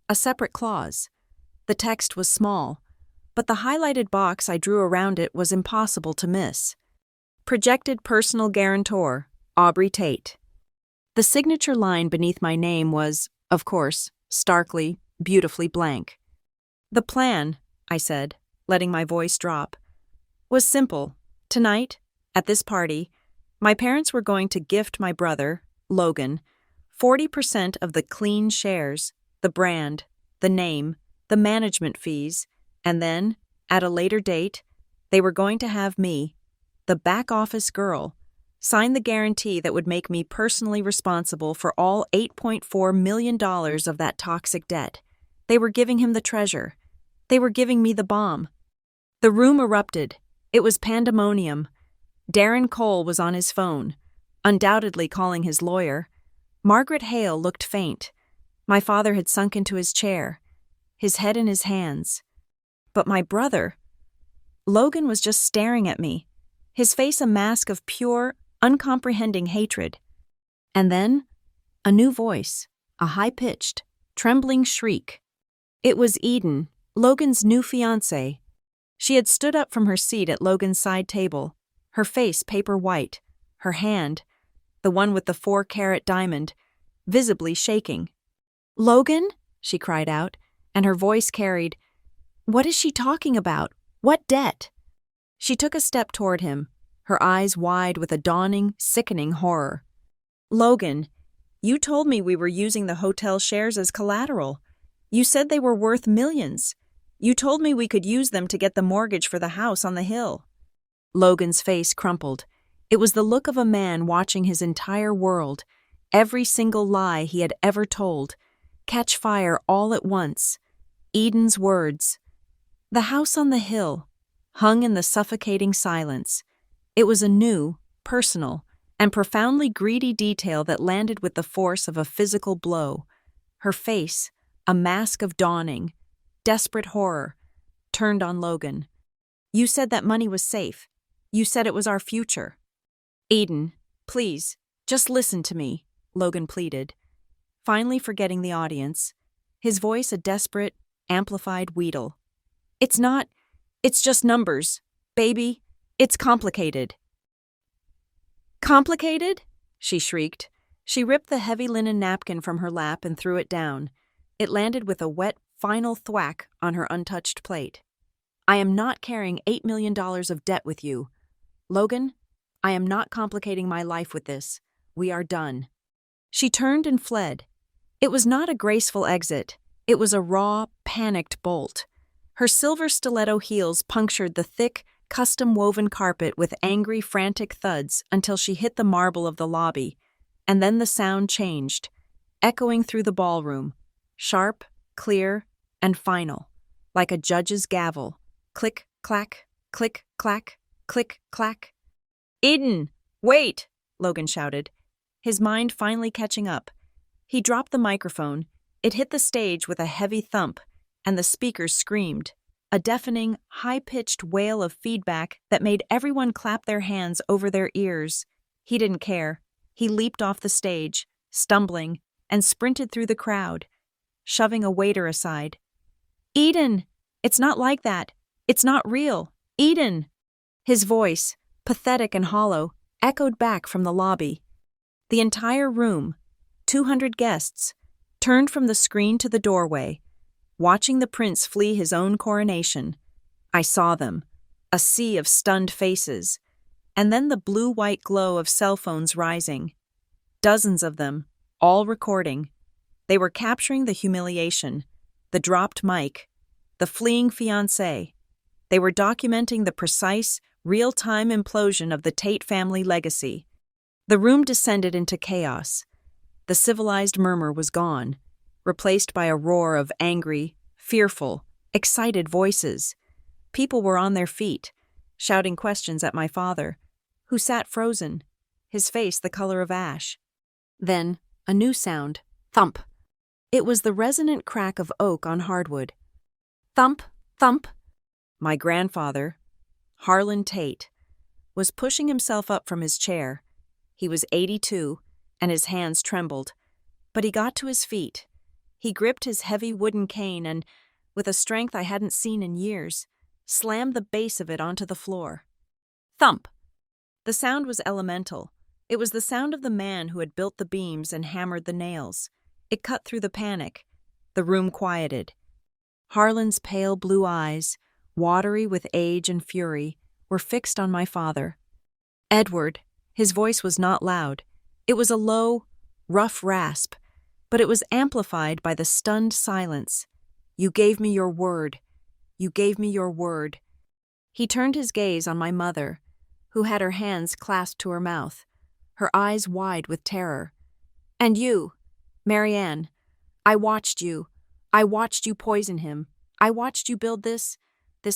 a separate clause. The text was small, but the highlighted box I drew around it was impossible to miss. Projected personal guarantor, Aubrey Tate. The signature line beneath my name was, of course, starkly, beautifully blank. The plan, I said, letting my voice drop, was simple. Tonight, at this party, my parents were going to gift my brother, Logan, 40% of the clean shares, the brand, the name, the management fees, and then, at a later date, they were going to have me, the back office girl, sign the guarantee that would make me personally responsible for all $8.4 million of that toxic debt. They were giving him the treasure. They were giving me the bomb. The room erupted. It was pandemonium. Darren Cole was on his phone, undoubtedly calling his lawyer. Margaret Hale looked faint. My father had sunk into his chair, his head in his hands. But my brother, Logan, was just staring at me, his face a mask of pure, uncomprehending hatred. And then, a new voice, a high-pitched, trembling shriek. It was Eden, Logan's new fiancée. She had stood up from her seat at Logan's side table, her face paper white, her hand, the one with the 4-carat diamond, visibly shaking. "Logan?" she cried out, and her voice carried, "What is she talking about? What debt?" She took a step toward him, her eyes wide with a dawning, sickening horror. Logan, you told me we were using the hotel shares as collateral. You said they were worth millions. You told me we could use them to get the mortgage for the house on the hill. Logan's face crumpled. It was the look of a man watching his entire world, every single lie he had ever told, catch fire all at once. Eden's words. The house on the hill hung in the suffocating silence. It was a new, personal, and profoundly greedy detail that landed with the force of a physical blow. Her face, a mask of dawning, desperate horror, turned on Logan. You said that money was safe. You said it was our future. Eden, please, just listen to me, Logan pleaded, finally forgetting the audience, his voice a desperate, amplified wheedle. It's just numbers, baby. It's complicated. Complicated? She shrieked. She ripped the heavy linen napkin from her lap and threw it down. It landed with a wet, final thwack on her untouched plate. I am not carrying $8 million of debt with you. Logan, I am not complicating my life with this. We are done. She turned and fled. It was not a graceful exit. It was a raw, panicked bolt. Her silver stiletto heels punctured the thick, custom-woven carpet with angry, frantic thuds until she hit the marble of the lobby, and then the sound changed, echoing through the ballroom, sharp, clear, and final, like a judge's gavel. Click, clack, click, clack, click, clack. Eden, wait! Logan shouted, his mind finally catching up. He dropped the microphone. It hit the stage with a heavy thump, and the speakers screamed, a deafening, high-pitched wail of feedback that made everyone clap their hands over their ears. He didn't care. He leaped off the stage, stumbling, and sprinted through the crowd, shoving a waiter aside. Eden! It's not like that. It's not real. Eden! His voice, pathetic and hollow, echoed back from the lobby. The entire room, 200 guests, turned from the screen to the doorway, watching the prince flee his own coronation. I saw them, a sea of stunned faces, and then the blue-white glow of cell phones rising. Dozens of them, all recording. They were capturing the humiliation, the dropped mic, the fleeing fiancé. They were documenting the precise, real-time implosion of the Tate family legacy. The room descended into chaos. The civilized murmur was gone, replaced by a roar of angry, fearful, excited voices. People were on their feet, shouting questions at my father, who sat frozen, his face the color of ash. Then, a new sound, thump. It was the resonant crack of oak on hardwood. Thump, thump. My grandfather, Harlan Tate, was pushing himself up from his chair. He was 82, and his hands trembled, but he got to his feet. He gripped his heavy wooden cane and, with a strength I hadn't seen in years, slammed the base of it onto the floor. Thump! The sound was elemental. It was the sound of the man who had built the beams and hammered the nails. It cut through the panic. The room quieted. Harlan's pale blue eyes, watery with age and fury, were fixed on my father. Edward, his voice was not loud. It was a low, rough rasp, but it was amplified by the stunned silence. You gave me your word. You gave me your word. He turned his gaze on my mother, who had her hands clasped to her mouth, her eyes wide with terror. And you, Marianne, I watched you. I watched you poison him. I watched you build this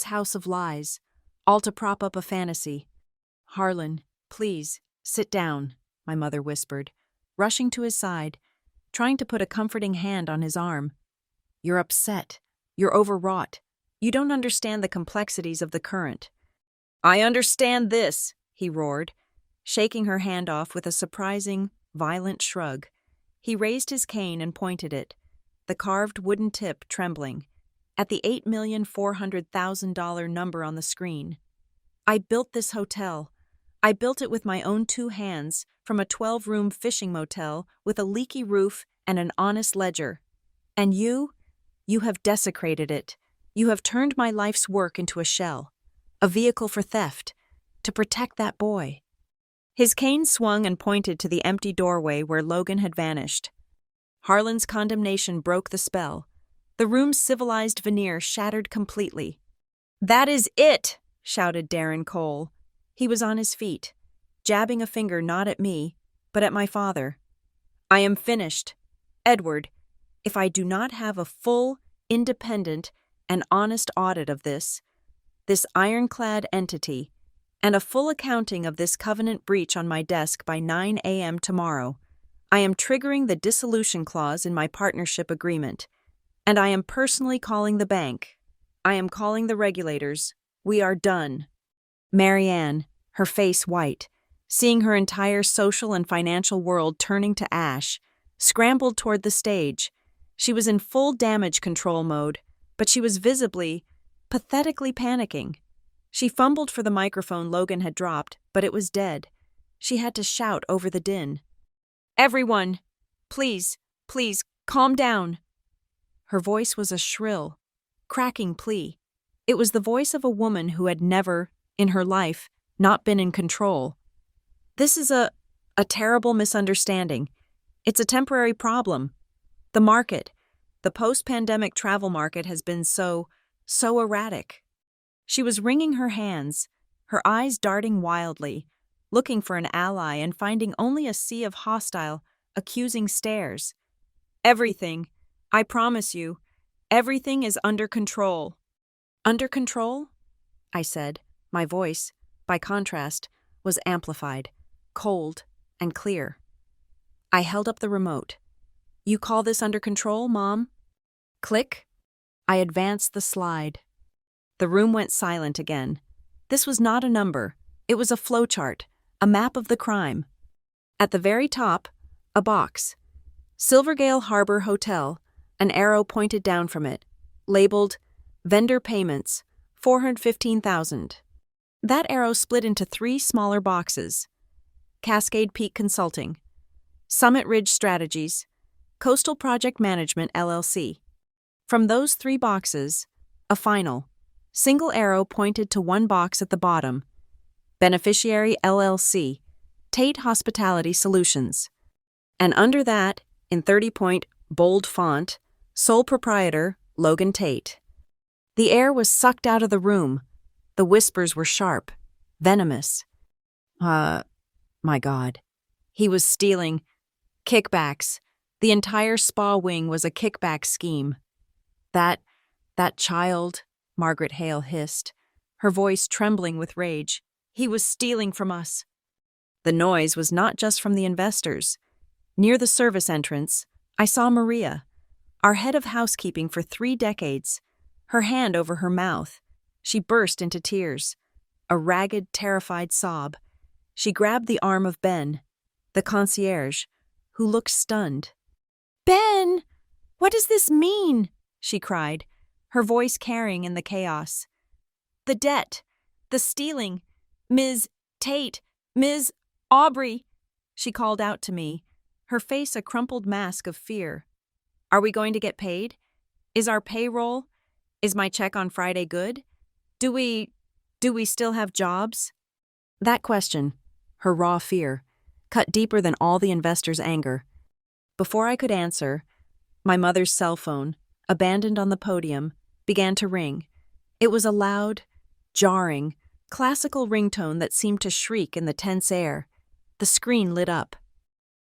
house of lies, all to prop up a fantasy. Harlan, please, sit down, my mother whispered, rushing to his side, trying to put a comforting hand on his arm. You're upset. You're overwrought. You don't understand the complexities of the current. I understand this, he roared, shaking her hand off with a surprising, violent shrug. He raised his cane and pointed it, the carved wooden tip trembling, at the $8,400,000 number on the screen. I built this hotel. I built it with my own 2 hands from a 12-room fishing motel with a leaky roof and an honest ledger. And you have desecrated it. You have turned my life's work into a shell. a vehicle for theft, to protect that boy. His cane swung and pointed to the empty doorway where Logan had vanished. Harlan's condemnation broke the spell. The room's civilized veneer shattered completely. "That is it!" shouted Darren Cole. He was on his feet, jabbing a finger not at me, but at my father. "I am finished. Edward, if I do not have a full, independent, and honest audit of this ironclad entity, and a full accounting of this covenant breach on my desk by 9 a.m. tomorrow, I am triggering the dissolution clause in my partnership agreement, and I am personally calling the bank. I am calling the regulators. We are done." Marianne, her face white, seeing her entire social and financial world turning to ash, scrambled toward the stage. She was in full damage control mode, but she was visibly, pathetically panicking. She fumbled for the microphone Logan had dropped, but it was dead. She had to shout over the din. "Everyone, please, calm down." Her voice was a shrill, cracking plea. It was the voice of a woman who had never, in her life, not been in control. "This is a terrible misunderstanding. It's a temporary problem. The market, the post-pandemic travel market has been so erratic." She was wringing her hands, her eyes darting wildly, looking for an ally and finding only a sea of hostile, accusing stares. "Everything, I promise you, everything is under control." "Under control?" I said. My voice, by contrast, was amplified, cold, and clear. I held up the remote. "You call this under control, Mom?" Click. I advanced the slide. The room went silent again. This was not a number. It was a flowchart, a map of the crime. At the very top, a box. Silvergale Harbor Hotel, an arrow pointed down from it, labeled Vendor Payments, $415,000. That arrow split into 3 smaller boxes. Cascade Peak Consulting, Summit Ridge Strategies, Coastal Project Management, LLC. From those 3 boxes, a final, single arrow pointed to one box at the bottom. Beneficiary, LLC, Tate Hospitality Solutions. And under that, in 30-point, bold font, sole proprietor, Logan Tate. The air was sucked out of the room. The whispers were sharp, venomous. My God. He was stealing kickbacks. The entire spa wing was a kickback scheme. That child, Margaret Hale hissed, her voice trembling with rage. He was stealing from us. The noise was not just from the investors. Near the service entrance, I saw Maria, our head of housekeeping for 3 decades, her hand over her mouth. She burst into tears, a ragged, terrified sob. She grabbed the arm of Ben, the concierge, who looked stunned. "Ben, what does this mean?" she cried, her voice carrying in the chaos. "The debt, the stealing, Ms. Tate, Ms. Aubrey," she called out to me, her face a crumpled mask of fear. "Are we going to get paid? Is our payroll? Is my check on Friday good? Do we still have jobs?" That question, her raw fear, cut deeper than all the investors' anger. Before I could answer, my mother's cell phone, abandoned on the podium, began to ring. It was a loud, jarring, classical ringtone that seemed to shriek in the tense air. The screen lit up.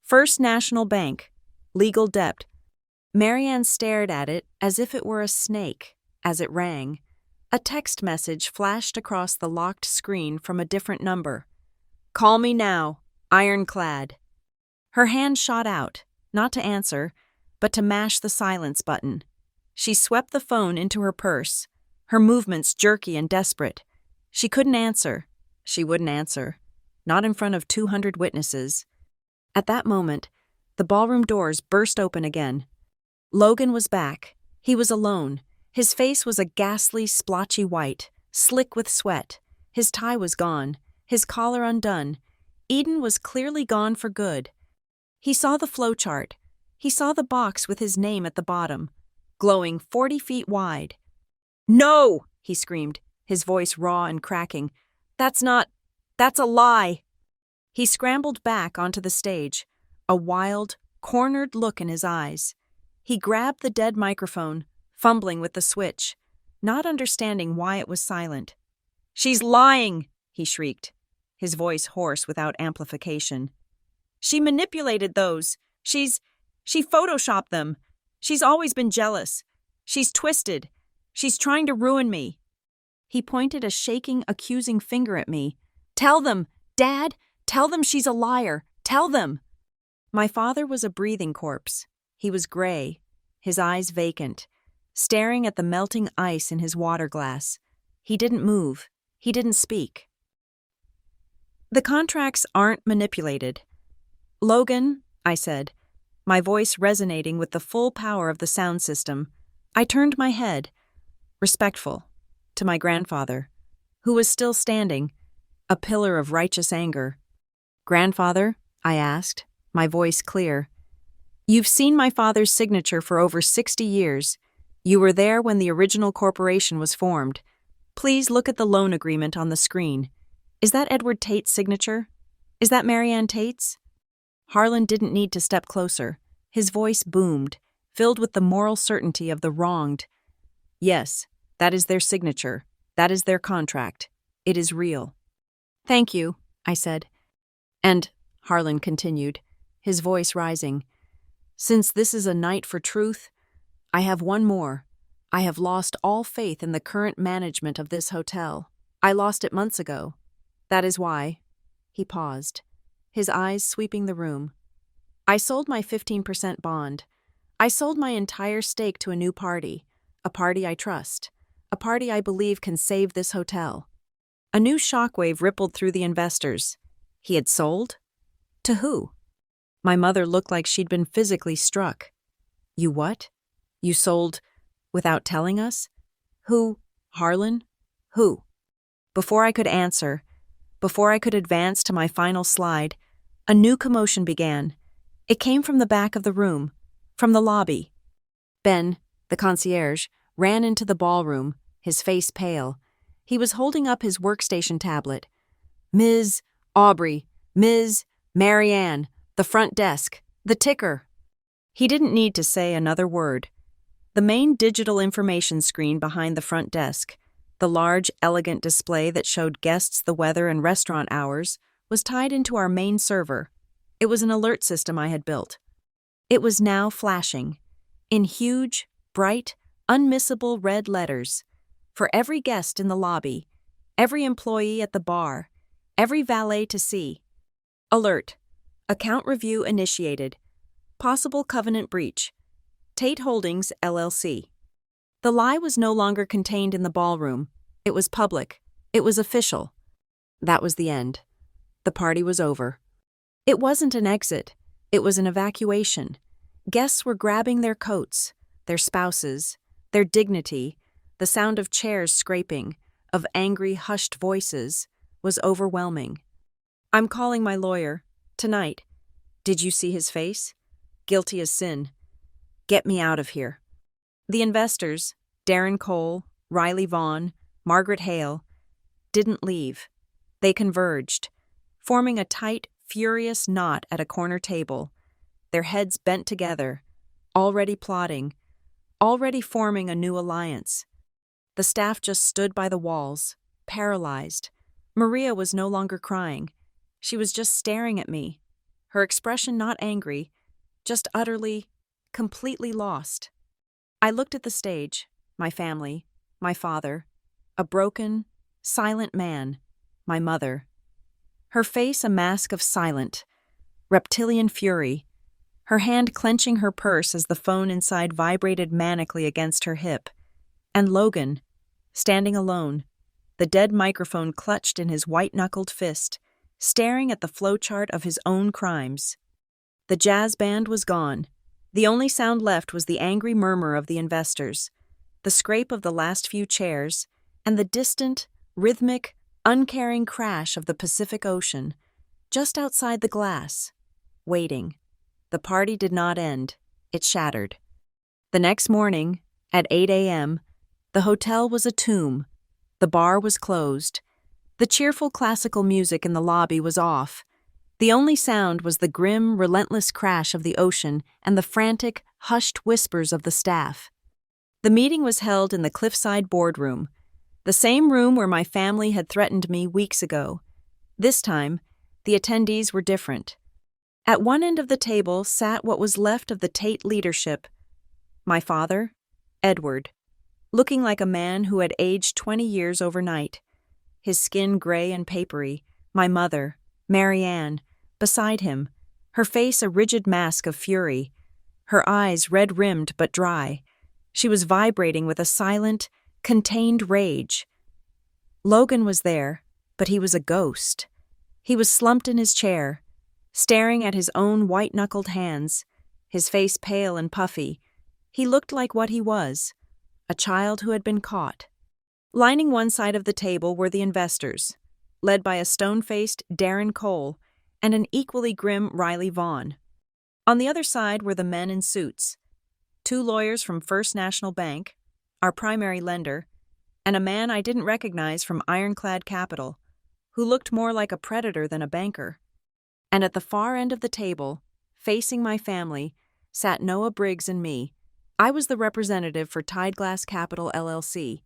First National Bank, legal debt. Marianne stared at it as if it were a snake. As it rang, a text message flashed across the locked screen from a different number. "Call me now, ironclad." Her hand shot out, not to answer, but to mash the silence button. She swept the phone into her purse, her movements jerky and desperate. She couldn't answer. She wouldn't answer. Not in front of 200 witnesses. At that moment, the ballroom doors burst open again. Logan was back. He was alone. His face was a ghastly, splotchy white, slick with sweat. His tie was gone, his collar undone. Eden was clearly gone for good. He saw the flowchart. He saw the box with his name at the bottom, glowing 40 feet wide. "No!" he screamed, his voice raw and cracking. That's a lie. He scrambled back onto the stage, a wild, cornered look in his eyes. He grabbed the dead microphone, fumbling with the switch, not understanding why it was silent. "She's lying!" he shrieked, his voice hoarse without amplification. "She manipulated those. She photoshopped them. She's always been jealous. She's twisted. She's trying to ruin me." He pointed a shaking, accusing finger at me. "Tell them, Dad! Tell them she's a liar! Tell them!" My father was a breathing corpse. He was gray, his eyes vacant, staring at the melting ice in his water glass. He didn't move. He didn't speak. "The contracts aren't manipulated." "Logan," I said, my voice resonating with the full power of the sound system. I turned my head, respectful, to my grandfather, who was still standing, a pillar of righteous anger. "Grandfather," I asked, my voice clear, "you've seen my father's signature for over 60 years. You were there when the original corporation was formed. Please look at the loan agreement on the screen. Is that Edward Tate's signature? Is that Marianne Tate's?" Harlan didn't need to step closer. His voice boomed, filled with the moral certainty of the wronged. "Yes, that is their signature. That is their contract. It is real." "Thank you," I said. "And," Harlan continued, his voice rising, "since this is a night for truth, I have one more. I have lost all faith in the current management of this hotel. I lost it months ago. That is why—" He paused, his eyes sweeping the room. "I sold my 15% bond. I sold my entire stake to a new party, a party I trust, a party I believe can save this hotel." A new shockwave rippled through the investors. He had sold? To who? My mother looked like she'd been physically struck. "You what? You sold without telling us? Who? Harlan? Who?" Before I could answer, before I could advance to my final slide, a new commotion began. It came from the back of the room, from the lobby. Ben, the concierge, ran into the ballroom, his face pale. He was holding up his workstation tablet. "Ms. Aubrey, Ms. Marianne, the front desk, the ticker." He didn't need to say another word. The main digital information screen behind the front desk, the large, elegant display that showed guests the weather and restaurant hours, was tied into our main server. It was an alert system I had built. It was now flashing, in huge, bright, unmissable red letters, for every guest in the lobby, every employee at the bar, every valet to see. Alert. Account review initiated. Possible covenant breach. Tate Holdings, LLC. The lie was no longer contained in the ballroom. It was public. It was official. That was the end. The party was over. It wasn't an exit. It was an evacuation. Guests were grabbing their coats, their spouses, their dignity. The sound of chairs scraping, of angry, hushed voices, was overwhelming. "I'm calling my lawyer. Tonight. Did you see his face? Guilty as sin. Get me out of here." The investors, Darren Cole, Riley Vaughn, Margaret Hale, didn't leave. They converged, forming a tight, furious knot at a corner table, their heads bent together, already plotting, already forming a new alliance. The staff just stood by the walls, paralyzed. Maria was no longer crying. She was just staring at me, her expression not angry, just utterly, completely lost. I looked at the stage, my family, my father, a broken, silent man, my mother. Her face a mask of silent, reptilian fury, her hand clenching her purse as the phone inside vibrated manically against her hip. And Logan, standing alone, the dead microphone clutched in his white-knuckled fist, staring at the flowchart of his own crimes. The jazz band was gone. The only sound left was the angry murmur of the investors, the scrape of the last few chairs, and the distant, rhythmic, uncaring crash of the Pacific Ocean, just outside the glass, waiting. The party did not end. It shattered. The next morning, at 8 a.m., the hotel was a tomb. The bar was closed. The cheerful classical music in the lobby was off. The only sound was the grim, relentless crash of the ocean and the frantic, hushed whispers of the staff. The meeting was held in the cliffside boardroom, the same room where my family had threatened me weeks ago. This time, the attendees were different. At one end of the table sat what was left of the Tate leadership. My father, Edward, looking like a man who had aged 20 years overnight, his skin gray and papery. My mother, Mary Ann, beside him, her face a rigid mask of fury, her eyes red-rimmed but dry. She was vibrating with a silent, contained rage. Logan was there, but he was a ghost. He was slumped in his chair, staring at his own white-knuckled hands, his face pale and puffy. He looked like what he was, a child who had been caught. Lining one side of the table were the investors, led by a stone-faced Darren Cole and an equally grim Riley Vaughn. On the other side were the men in suits, 2 lawyers from First National Bank, our primary lender, and a man I didn't recognize from Ironclad Capital, who looked more like a predator than a banker. And at the far end of the table, facing my family, sat Noah Briggs and me. I was the representative for Tideglass Capital LLC.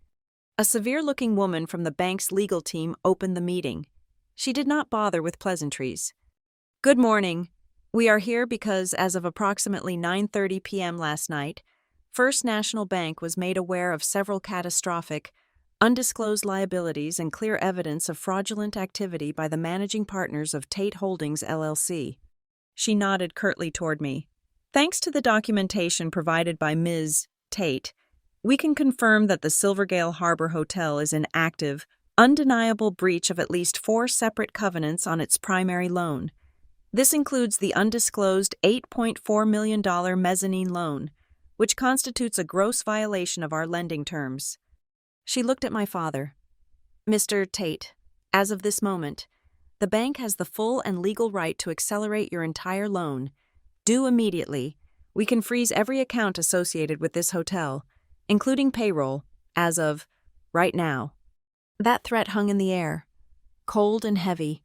A severe-looking woman from the bank's legal team opened the meeting. She did not bother with pleasantries. "Good morning. We are here because, as of approximately 9:30 p.m. last night, First National Bank was made aware of several catastrophic, undisclosed liabilities and clear evidence of fraudulent activity by the managing partners of Tate Holdings, LLC. She nodded curtly toward me. "Thanks to the documentation provided by Ms. Tate, we can confirm that the Silvergale Harbor Hotel is in active, undeniable breach of at least 4 separate covenants on its primary loan. This includes the undisclosed $8.4 million mezzanine loan, which constitutes a gross violation of our lending terms." She looked at my father. "Mr. Tate, as of this moment, the bank has the full and legal right to accelerate your entire loan. Due immediately, we can freeze every account associated with this hotel, including payroll, as of right now." That threat hung in the air, cold and heavy.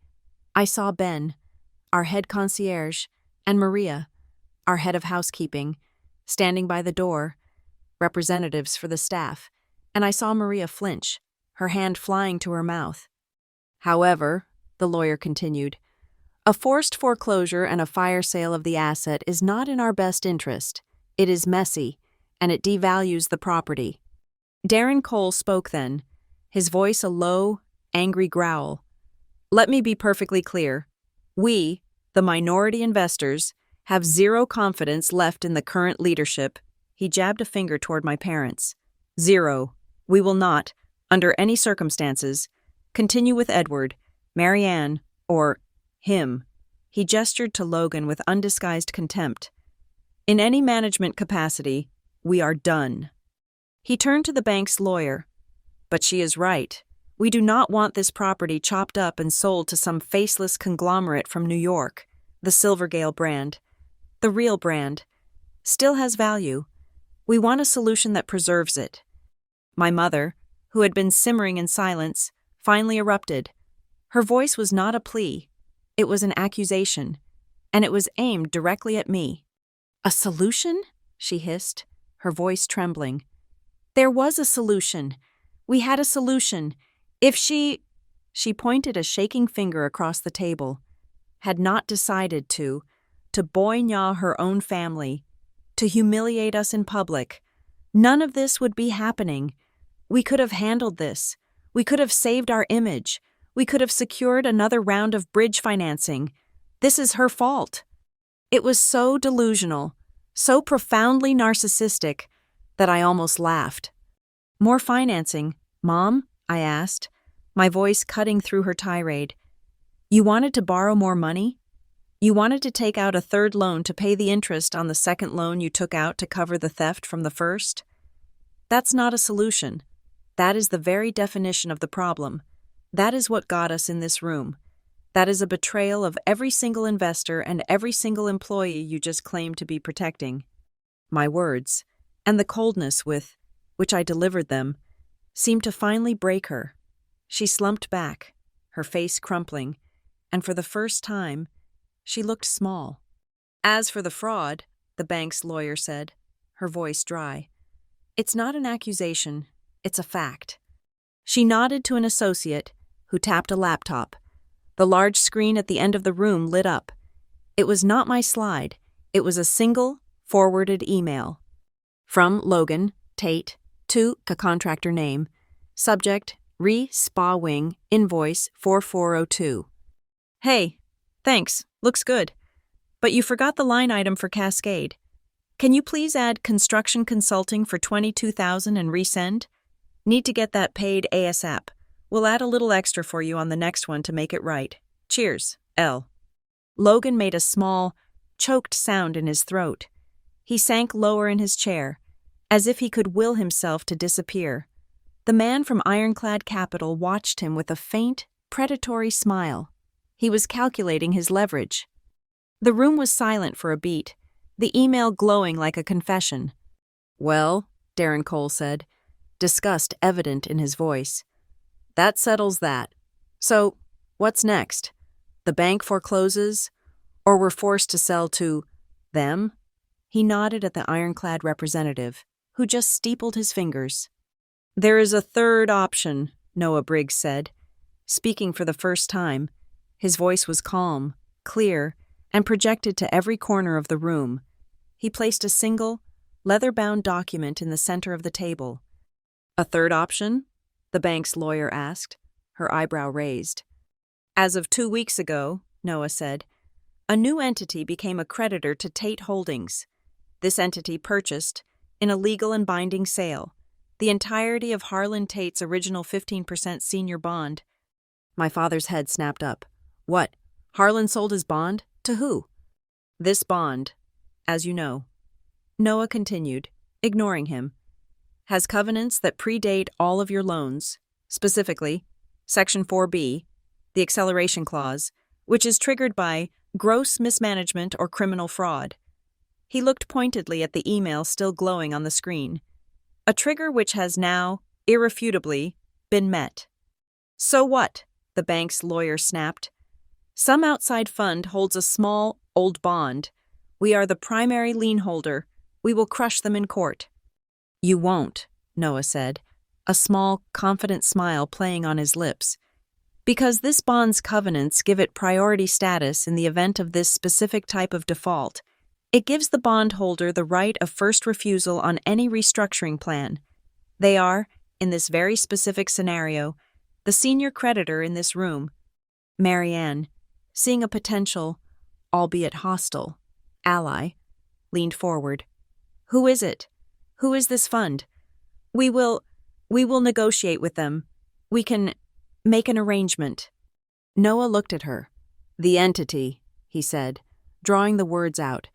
I saw Ben, our head concierge, and Maria, our head of housekeeping, standing by the door, representatives for the staff, and I saw Maria flinch, her hand flying to her mouth. "However," the lawyer continued, "a forced foreclosure and a fire sale of the asset is not in our best interest. It is messy, and it devalues the property." Darren Cole spoke then, his voice a low, angry growl. "Let me be perfectly clear. We, the minority investors, have zero confidence left in the current leadership." He jabbed a finger toward my parents. "Zero. We will not, under any circumstances, continue with Edward, Mary Ann, or him." He gestured to Logan with undisguised contempt. "In any management capacity, we are done." He turned to the bank's lawyer. "But she is right. We do not want this property chopped up and sold to some faceless conglomerate from New York. The Silvergale brand, the real brand, still has value. We want a solution that preserves it." My mother, who had been simmering in silence, finally erupted. Her voice was not a plea. It was an accusation, and it was aimed directly at me. "A solution?" she hissed, her voice trembling. "There was a solution. We had a solution. If she pointed a shaking finger across the table, had not decided to boignow her own family, to humiliate us in public, none of this would be happening. We could have handled this. We could have saved our image. We could have secured another round of bridge financing. This is her fault." It was so delusional, so profoundly narcissistic, that I almost laughed. "More financing, Mom?" I asked, my voice cutting through her tirade. "You wanted to borrow more money? You wanted to take out a third loan to pay the interest on the second loan you took out to cover the theft from the first? That's not a solution. That is the very definition of the problem. That is what got us in this room. That is a betrayal of every single investor and every single employee you just claimed to be protecting." My words, and the coldness with which I delivered them, seemed to finally break her. She slumped back, her face crumpling, and for the first time, she looked small. As for the fraud, the bank's lawyer said, her voice dry, it's not an accusation, it's a fact. She nodded to an associate, who tapped a laptop. The large screen at the end of the room lit up. It was not my slide, it was a single, forwarded email. From Logan, Tate, to a contractor name. Subject, Spa Wing, invoice 4402. Hey, thanks, looks good. But you forgot the line item for Cascade. Can you please add construction consulting for $22,000 and resend? Need to get that paid ASAP. We'll add a little extra for you on the next one to make it right. Cheers, L. Logan made a small, choked sound in his throat. He sank lower in his chair, as if he could will himself to disappear. The man from Ironclad Capital watched him with a faint, predatory smile. He was calculating his leverage. The room was silent for a beat, the email glowing like a confession. Well, Darren Cole said, disgust evident in his voice. That settles that. So, what's next? The bank forecloses? Or we're forced to sell to them? He nodded at the Ironclad representative, who just steepled his fingers. There is a third option, Noah Briggs said. Speaking for the first time, his voice was calm, clear, and projected to every corner of the room. He placed a single, leather-bound document in the center of the table. A third option? The bank's lawyer asked, her eyebrow raised. As of 2 weeks ago, Noah said, a new entity became a creditor to Tate Holdings. This entity purchased, in a legal and binding sale, the entirety of Harlan Tate's original 15% senior bond. My father's head snapped up. What? Harlan sold his bond? To who? This bond, as you know, Noah continued, ignoring him, has covenants that predate all of your loans, specifically Section 4B, the acceleration clause, which is triggered by gross mismanagement or criminal fraud. He looked pointedly at the email still glowing on the screen, a trigger which has now, irrefutably, been met. So what? The bank's lawyer snapped. Some outside fund holds a small, old bond. We are the primary lien holder. We will crush them in court. You won't, Noah said, a small, confident smile playing on his lips. Because this bond's covenants give it priority status in the event of this specific type of default, it gives the bondholder the right of first refusal on any restructuring plan. They are, in this very specific scenario, the senior creditor in this room. Marianne, seeing a potential, albeit hostile, ally, leaned forward. Who is it? Who is this fund? We will negotiate with them. We can make an arrangement. Noah looked at her. The entity, he said, drawing the words out,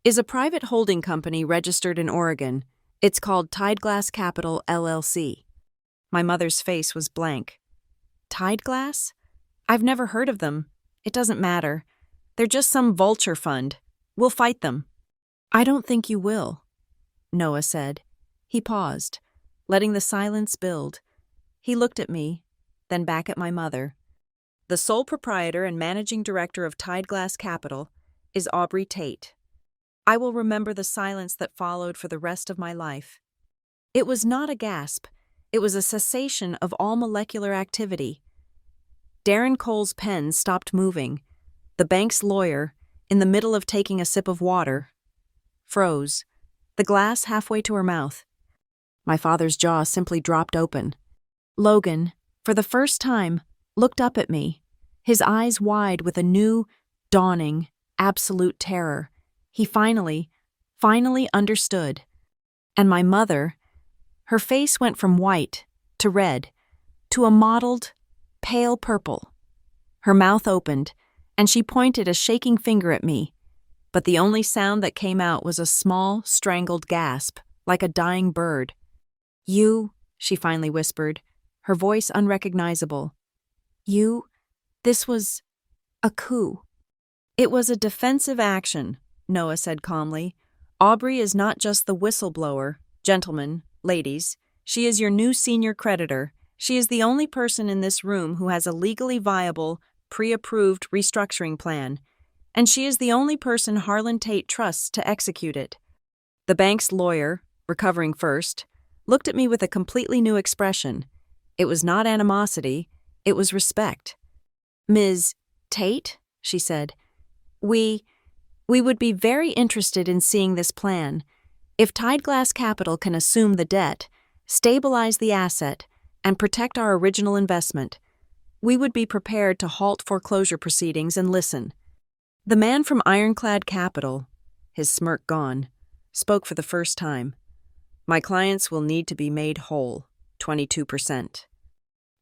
is a private holding company registered in Oregon. It's called Tideglass Capital, LLC. My mother's face was blank. Tideglass? I've never heard of them. It doesn't matter. They're just some vulture fund. We'll fight them. I don't think you will, Noah said. He paused, letting the silence build. He looked at me, then back at my mother. The sole proprietor and managing director of Tideglass Capital is Aubrey Tate. I will remember the silence that followed for the rest of my life. It was not a gasp. It was a cessation of all molecular activity. Darren Cole's pen stopped moving. The bank's lawyer, in the middle of taking a sip of water, froze, the glass halfway to her mouth. My father's jaw simply dropped open. Logan, for the first time, looked up at me, his eyes wide with a new, dawning, absolute terror. He finally understood. And my mother, her face went from white to red to a mottled, pale purple. Her mouth opened, and she pointed a shaking finger at me, but the only sound that came out was a small, strangled gasp, like a dying bird. You, she finally whispered, her voice unrecognizable. This was a coup. It was a defensive action, Noah said calmly. Aubrey is not just the whistleblower, gentlemen, ladies. She is your new senior creditor. She is the only person in this room who has a legally viable, pre-approved restructuring plan, and she is the only person Harlan Tate trusts to execute it. The bank's lawyer, recovering first, looked at me with a completely new expression. It was not animosity, it was respect. "Ms. Tate," she said, we would be very interested in seeing this plan. If Tideglass Capital can assume the debt, stabilize the asset, and protect our original investment, we would be prepared to halt foreclosure proceedings and listen." The man from Ironclad Capital, his smirk gone, spoke for the first time. "My clients will need to be made whole, 22%.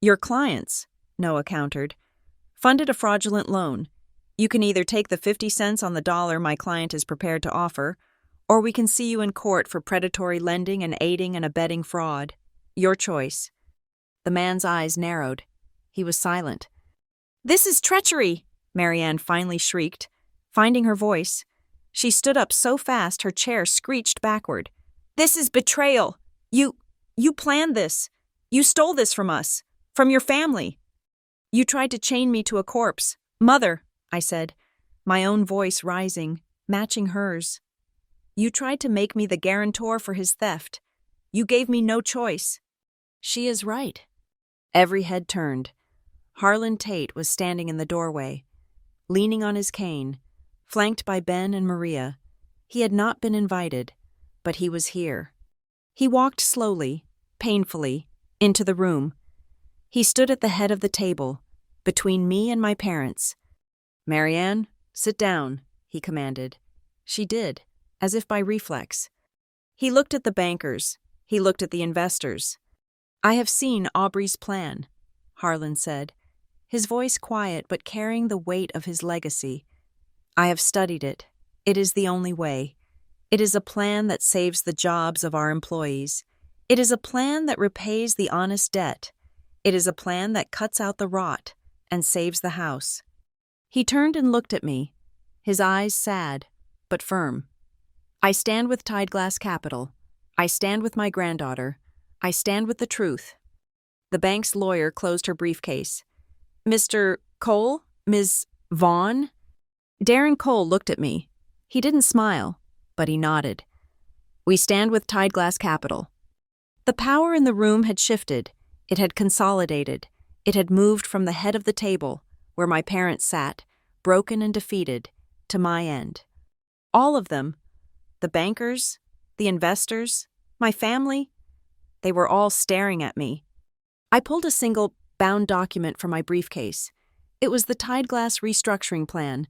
"Your clients," Noah countered, "funded a fraudulent loan. You can either take the 50 cents on the dollar my client is prepared to offer, or we can see you in court for predatory lending and aiding and abetting fraud. Your choice." The man's eyes narrowed. He was silent. "This is treachery!" Marianne finally shrieked. Finding her voice, she stood up so fast her chair screeched backward. "This is betrayal! You planned this! You stole this from us! From your family! You tried to chain me to a corpse! Mother!" I said, my own voice rising, matching hers. "You tried to make me the guarantor for his theft. You gave me no choice." She is right. Every head turned. Harlan Tate was standing in the doorway, leaning on his cane, flanked by Ben and Maria. He had not been invited, but he was here. He walked slowly, painfully, into the room. He stood at the head of the table, between me and my parents. "Marianne, sit down," he commanded. She did, as if by reflex. He looked at the bankers. He looked at the investors. "I have seen Aubrey's plan," Harlan said, his voice quiet but carrying the weight of his legacy. "I have studied it. It is the only way. It is a plan that saves the jobs of our employees. It is a plan that repays the honest debt. It is a plan that cuts out the rot and saves the house." He turned and looked at me, his eyes sad, but firm. "I stand with Tideglass Capital. I stand with my granddaughter. I stand with the truth." The bank's lawyer closed her briefcase. "Mr. Cole? Ms. Vaughn?" Darren Cole looked at me. He didn't smile, but he nodded. "We stand with Tideglass Capital." The power in the room had shifted. It had consolidated. It had moved from the head of the table, where my parents sat, broken and defeated, to my end. All of them, the bankers, the investors, my family, they were all staring at me. I pulled a single, bound document from my briefcase. It was the Tideglass restructuring plan.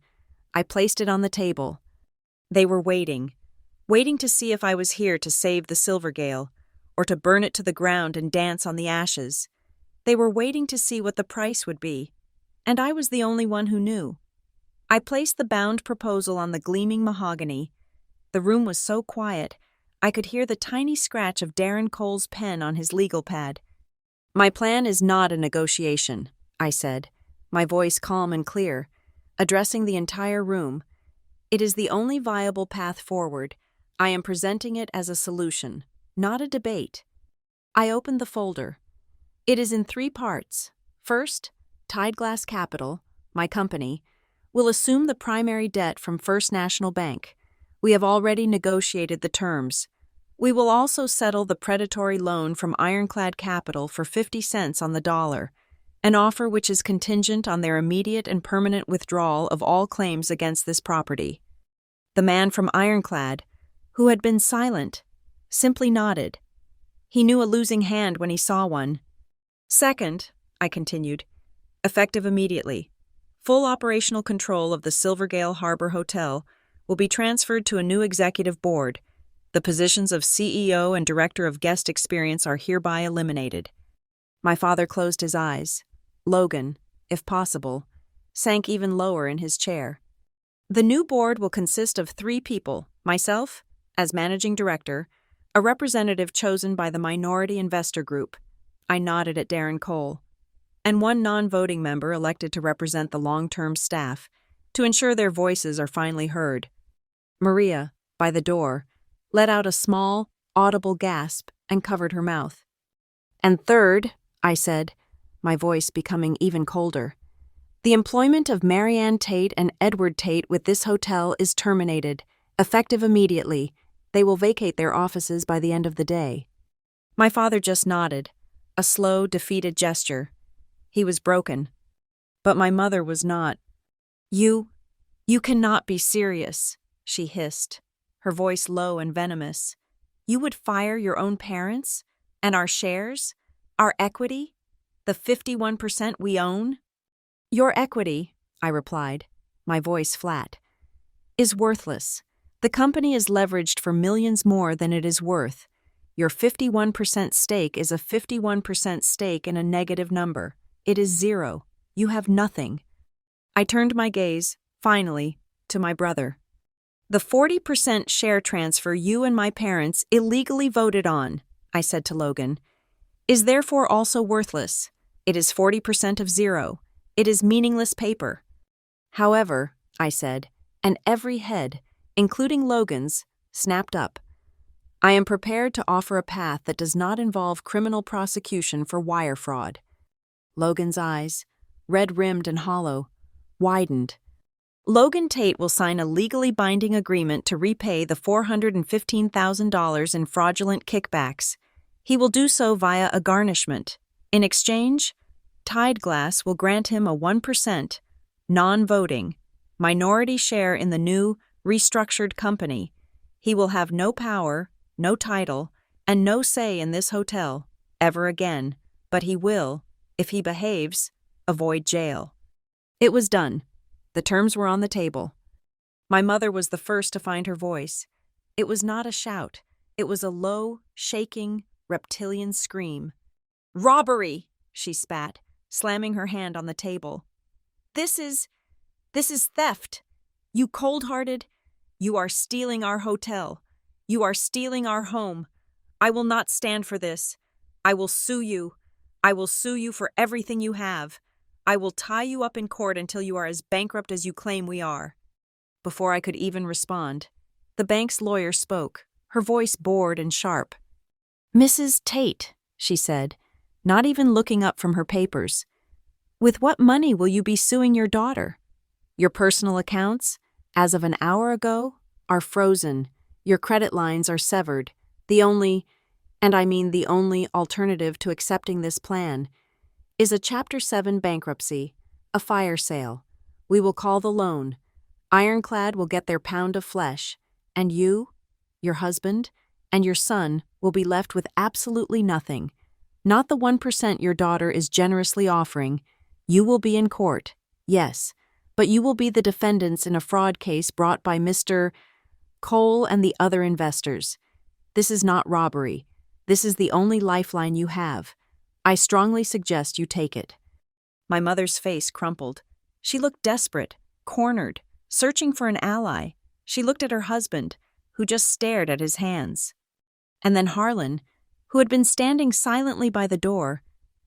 I placed it on the table. They were waiting to see if I was here to save the Silvergale, or to burn it to the ground and dance on the ashes. They were waiting to see what the price would be, and I was the only one who knew. I placed the bound proposal on the gleaming mahogany. The room was so quiet, I could hear the tiny scratch of Darren Cole's pen on his legal pad. "My plan is not a negotiation," I said, my voice calm and clear, addressing the entire room. "It is the only viable path forward. I am presenting it as a solution, not a debate." I opened the folder. It is in 3 parts. First, Tideglass Capital, my company, will assume the primary debt from First National Bank. We have already negotiated the terms. We will also settle the predatory loan from Ironclad Capital for 50 cents on the dollar, an offer which is contingent on their immediate and permanent withdrawal of all claims against this property. The man from Ironclad, who had been silent, simply nodded. He knew a losing hand when he saw one. "Second," I continued, "effective immediately, full operational control of the Silvergale Harbor Hotel will be transferred to a new executive board. The positions of CEO and Director of Guest Experience are hereby eliminated." My father closed his eyes. Logan, if possible, sank even lower in his chair. "The new board will consist of 3 people, myself, as managing director, a representative chosen by the minority investor group." I nodded at Darren Cole. "And 1 non-voting member elected to represent the long-term staff, to ensure their voices are finally heard." Maria, by the door, let out a small, audible gasp and covered her mouth. "And third," I said, my voice becoming even colder. The employment of Marianne Tate and Edward Tate with this hotel is terminated, effective immediately. They will vacate their offices by the end of the day. My father just nodded, a slow, defeated gesture. He was broken. But my mother was not. You cannot be serious, she hissed, her voice low and venomous. You would fire your own parents? And our shares? Our equity? The 51% we own? Your equity, I replied, my voice flat, is worthless. The company is leveraged for millions more than it is worth. Your 51% stake is a 51% stake in a negative number. It is zero. You have nothing. I turned my gaze, finally, to my brother. The 40% share transfer you and my parents illegally voted on, I said to Logan, is therefore also worthless. It is 40% of zero. It is meaningless paper. However, I said, and every head, including Logan's, snapped up. I am prepared to offer a path that does not involve criminal prosecution for wire fraud. Logan's eyes, red-rimmed and hollow, widened. Logan Tate will sign a legally binding agreement to repay the $415,000 in fraudulent kickbacks. He will do so via a garnishment. In exchange, Tide Glass will grant him a 1%, non-voting, minority share in the new, restructured company. He will have no power, no title, and no say in this hotel, ever again, but he will, if he behaves, avoid jail. It was done. The terms were on the table. My mother was the first to find her voice. It was not a shout. It was a low, shaking, reptilian scream. Robbery, she spat, slamming her hand on the table. This is theft. You cold-hearted. You are stealing our hotel. You are stealing our home. I will not stand for this. I will sue you. I will sue you for everything you have. I will tie you up in court until you are as bankrupt as you claim we are. Before I could even respond, the bank's lawyer spoke, her voice bored and sharp. Mrs. Tate, she said, not even looking up from her papers. With what money will you be suing your daughter? Your personal accounts, as of an hour ago, are frozen. Your credit lines are severed. The only alternative to accepting this plan is a Chapter 7 bankruptcy, a fire sale. We will call the loan. Ironclad will get their pound of flesh, and you, your husband, and your son will be left with absolutely nothing. Not the 1% your daughter is generously offering. You will be in court, yes, but you will be the defendants in a fraud case brought by Mr. Cole and the other investors. This is not robbery. This is the only lifeline you have. I strongly suggest you take it. My mother's face crumpled. She looked desperate, cornered, searching for an ally. She looked at her husband, who just stared at his hands. And then Harlan, who had been standing silently by the door,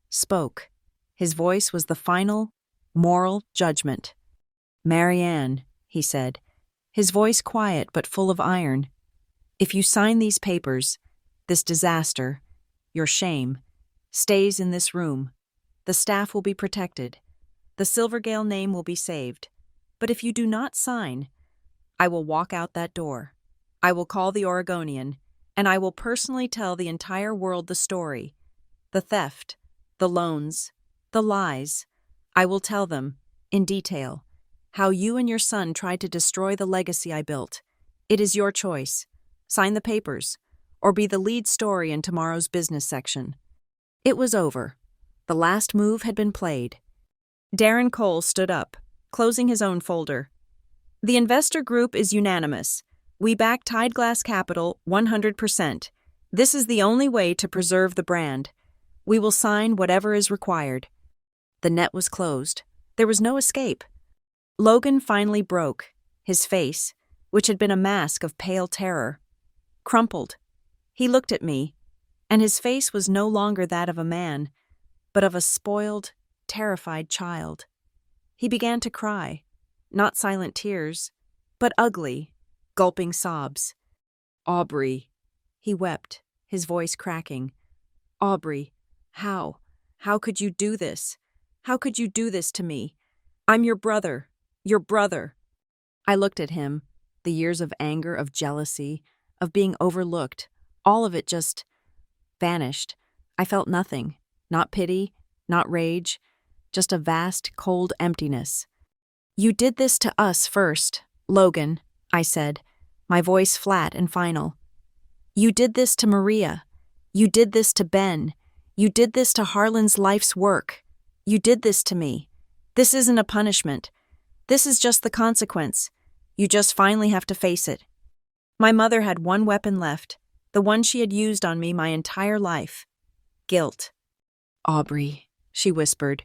spoke. His voice was the final, moral judgment. Marianne, he said, his voice quiet but full of iron, if you sign these papers, this disaster, your shame, stays in this room. The staff will be protected. The Silvergale name will be saved. But if you do not sign, I will walk out that door. I will call the Oregonian, and I will personally tell the entire world the story. The theft, the loans, the lies. I will tell them, in detail, how you and your son tried to destroy the legacy I built. It is your choice. Sign the papers, or be the lead story in tomorrow's business section. It was over. The last move had been played. Darren Cole stood up, closing his own folder. The investor group is unanimous. We back Tide Glass Capital 100%. This is the only way to preserve the brand. We will sign whatever is required. The net was closed. There was no escape. Logan finally broke. His face, which had been a mask of pale terror, crumpled. He looked at me, and his face was no longer that of a man, but of a spoiled, terrified child. He began to cry, not silent tears, but ugly, gulping sobs. Aubrey, he wept, his voice cracking. Aubrey, how How could you do this? How could you do this to me? I'm your brother. Your brother. I looked at him, the years of anger, of jealousy, of being overlooked, all of it just vanished. I felt nothing, not pity, not rage, just a vast, cold emptiness. You did this to us first, Logan, I said, my voice flat and final. You did this to Maria. You did this to Ben. You did this to Harlan's life's work. You did this to me. This isn't a punishment. This is just the consequence. You just finally have to face it. My mother had one weapon left, the one she had used on me my entire life. Guilt. Aubrey, she whispered,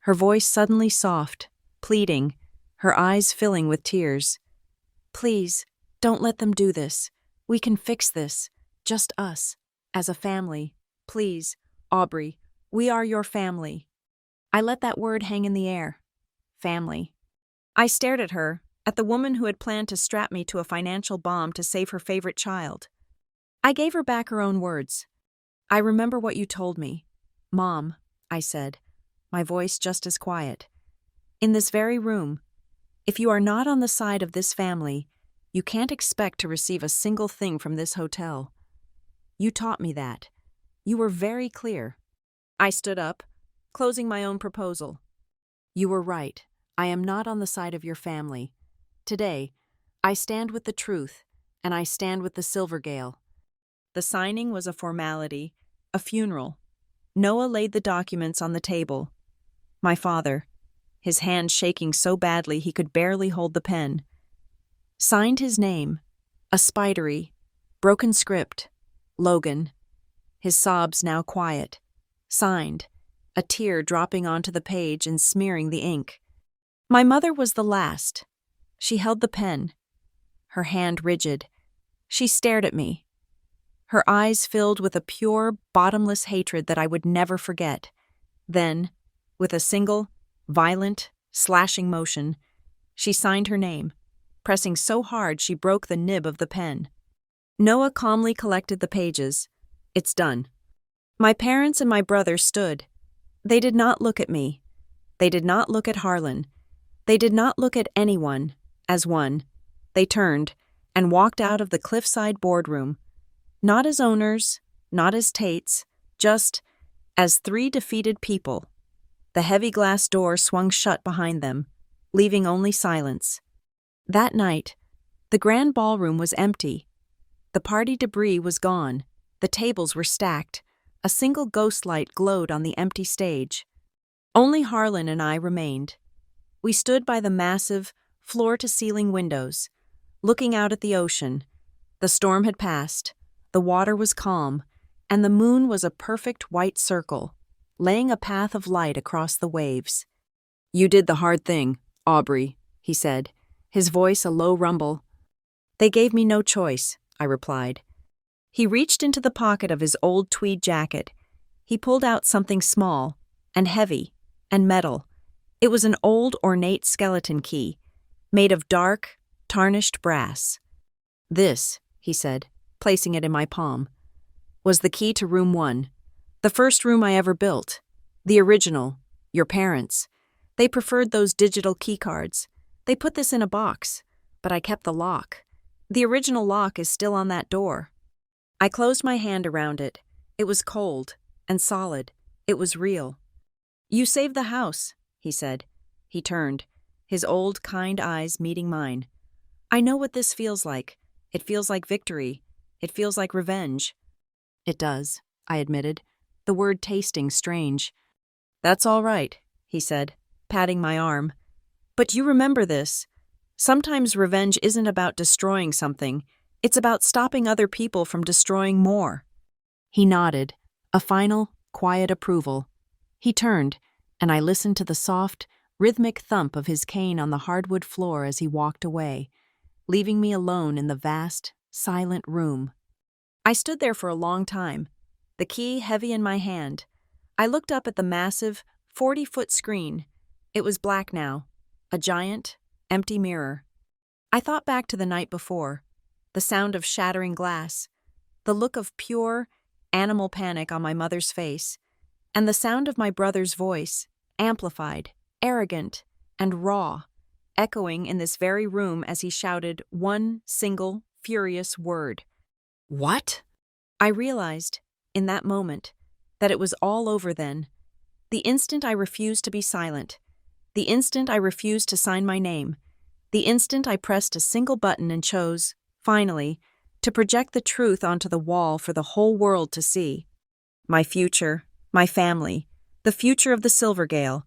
her voice suddenly soft, pleading, her eyes filling with tears. Please, don't let them do this. We can fix this. Just us. As a family. Please, Aubrey, we are your family. I let that word hang in the air. Family. I stared at her, at the woman who had planned to strap me to a financial bomb to save her favorite child. I gave her back her own words. I remember what you told me. Mom, I said, my voice just as quiet. In this very room, if you are not on the side of this family, you can't expect to receive a single thing from this hotel. You taught me that. You were very clear. I stood up, closing my own proposal. You were right. I am not on the side of your family. Today, I stand with the truth, and I stand with the Silvergale. The signing was a formality, a funeral. Noah laid the documents on the table. My father, his hand shaking so badly he could barely hold the pen, signed his name, a spidery, broken script, Logan. His sobs now quiet. Signed, a tear dropping onto the page and smearing the ink. My mother was the last. She held the pen, her hand rigid. She stared at me, her eyes filled with a pure, bottomless hatred that I would never forget. Then, with a single, violent, slashing motion, she signed her name, pressing so hard she broke the nib of the pen. Noah calmly collected the pages. It's done. My parents and my brother stood. They did not look at me. They did not look at Harlan. They did not look at anyone, as one. They turned and walked out of the cliffside boardroom, not as owners, not as Tates, just as three defeated people. The heavy glass door swung shut behind them, leaving only silence. That night, the grand ballroom was empty. The party debris was gone. The tables were stacked. A single ghost light glowed on the empty stage. Only Harlan and I remained. We stood by the massive, floor-to-ceiling windows, looking out at the ocean. The storm had passed, the water was calm, and the moon was a perfect white circle, laying a path of light across the waves. You did the hard thing, Aubrey, he said, his voice a low rumble. They gave me no choice, I replied. He reached into the pocket of his old tweed jacket. He pulled out something small, and heavy, and metal. It was an old, ornate skeleton key, made of dark, tarnished brass. This, he said, placing it in my palm, was the key to room 1, the first room I ever built. The original, your parents. They preferred those digital key cards. They put this in a box, but I kept the lock. The original lock is still on that door. I closed my hand around it. It was cold and solid. It was real. You saved the house, he said. He turned, his old, kind eyes meeting mine. I know what this feels like. It feels like victory. It feels like revenge. It does, I admitted, the word tasting strange. That's all right, he said, patting my arm. But you remember this. Sometimes revenge isn't about destroying something. It's about stopping other people from destroying more. He nodded, a final, quiet approval. He turned, and I listened to the soft, rhythmic thump of his cane on the hardwood floor as he walked away, leaving me alone in the vast, silent room. I stood there for a long time, the key heavy in my hand. I looked up at the massive, 40-foot screen. It was black now, a giant, empty mirror. I thought back to the night before, the sound of shattering glass, the look of pure, animal panic on my mother's face, And the sound of my brother's voice, amplified, arrogant, and raw, echoing in this very room as he shouted one single, furious word. What? I realized, in that moment, that it was all over then. The instant I refused to be silent, the instant I refused to sign my name, the instant I pressed a single button and chose, finally, to project the truth onto the wall for the whole world to see. My future, my family, the future of the Silvergale.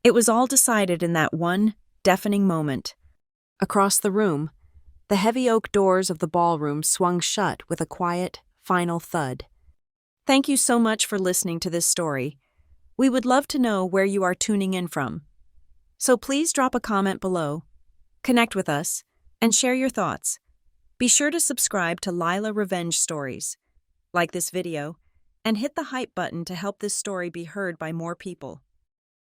It was all decided in that one deafening moment. Across the room, the heavy oak doors of the ballroom swung shut with a quiet, final thud. Thank you so much for listening to this story. We would love to know where you are tuning in from. So please drop a comment below, connect with us, and share your thoughts. Be sure to subscribe to Lila Revenge Stories, like this video, and hit the hype button to help this story be heard by more people.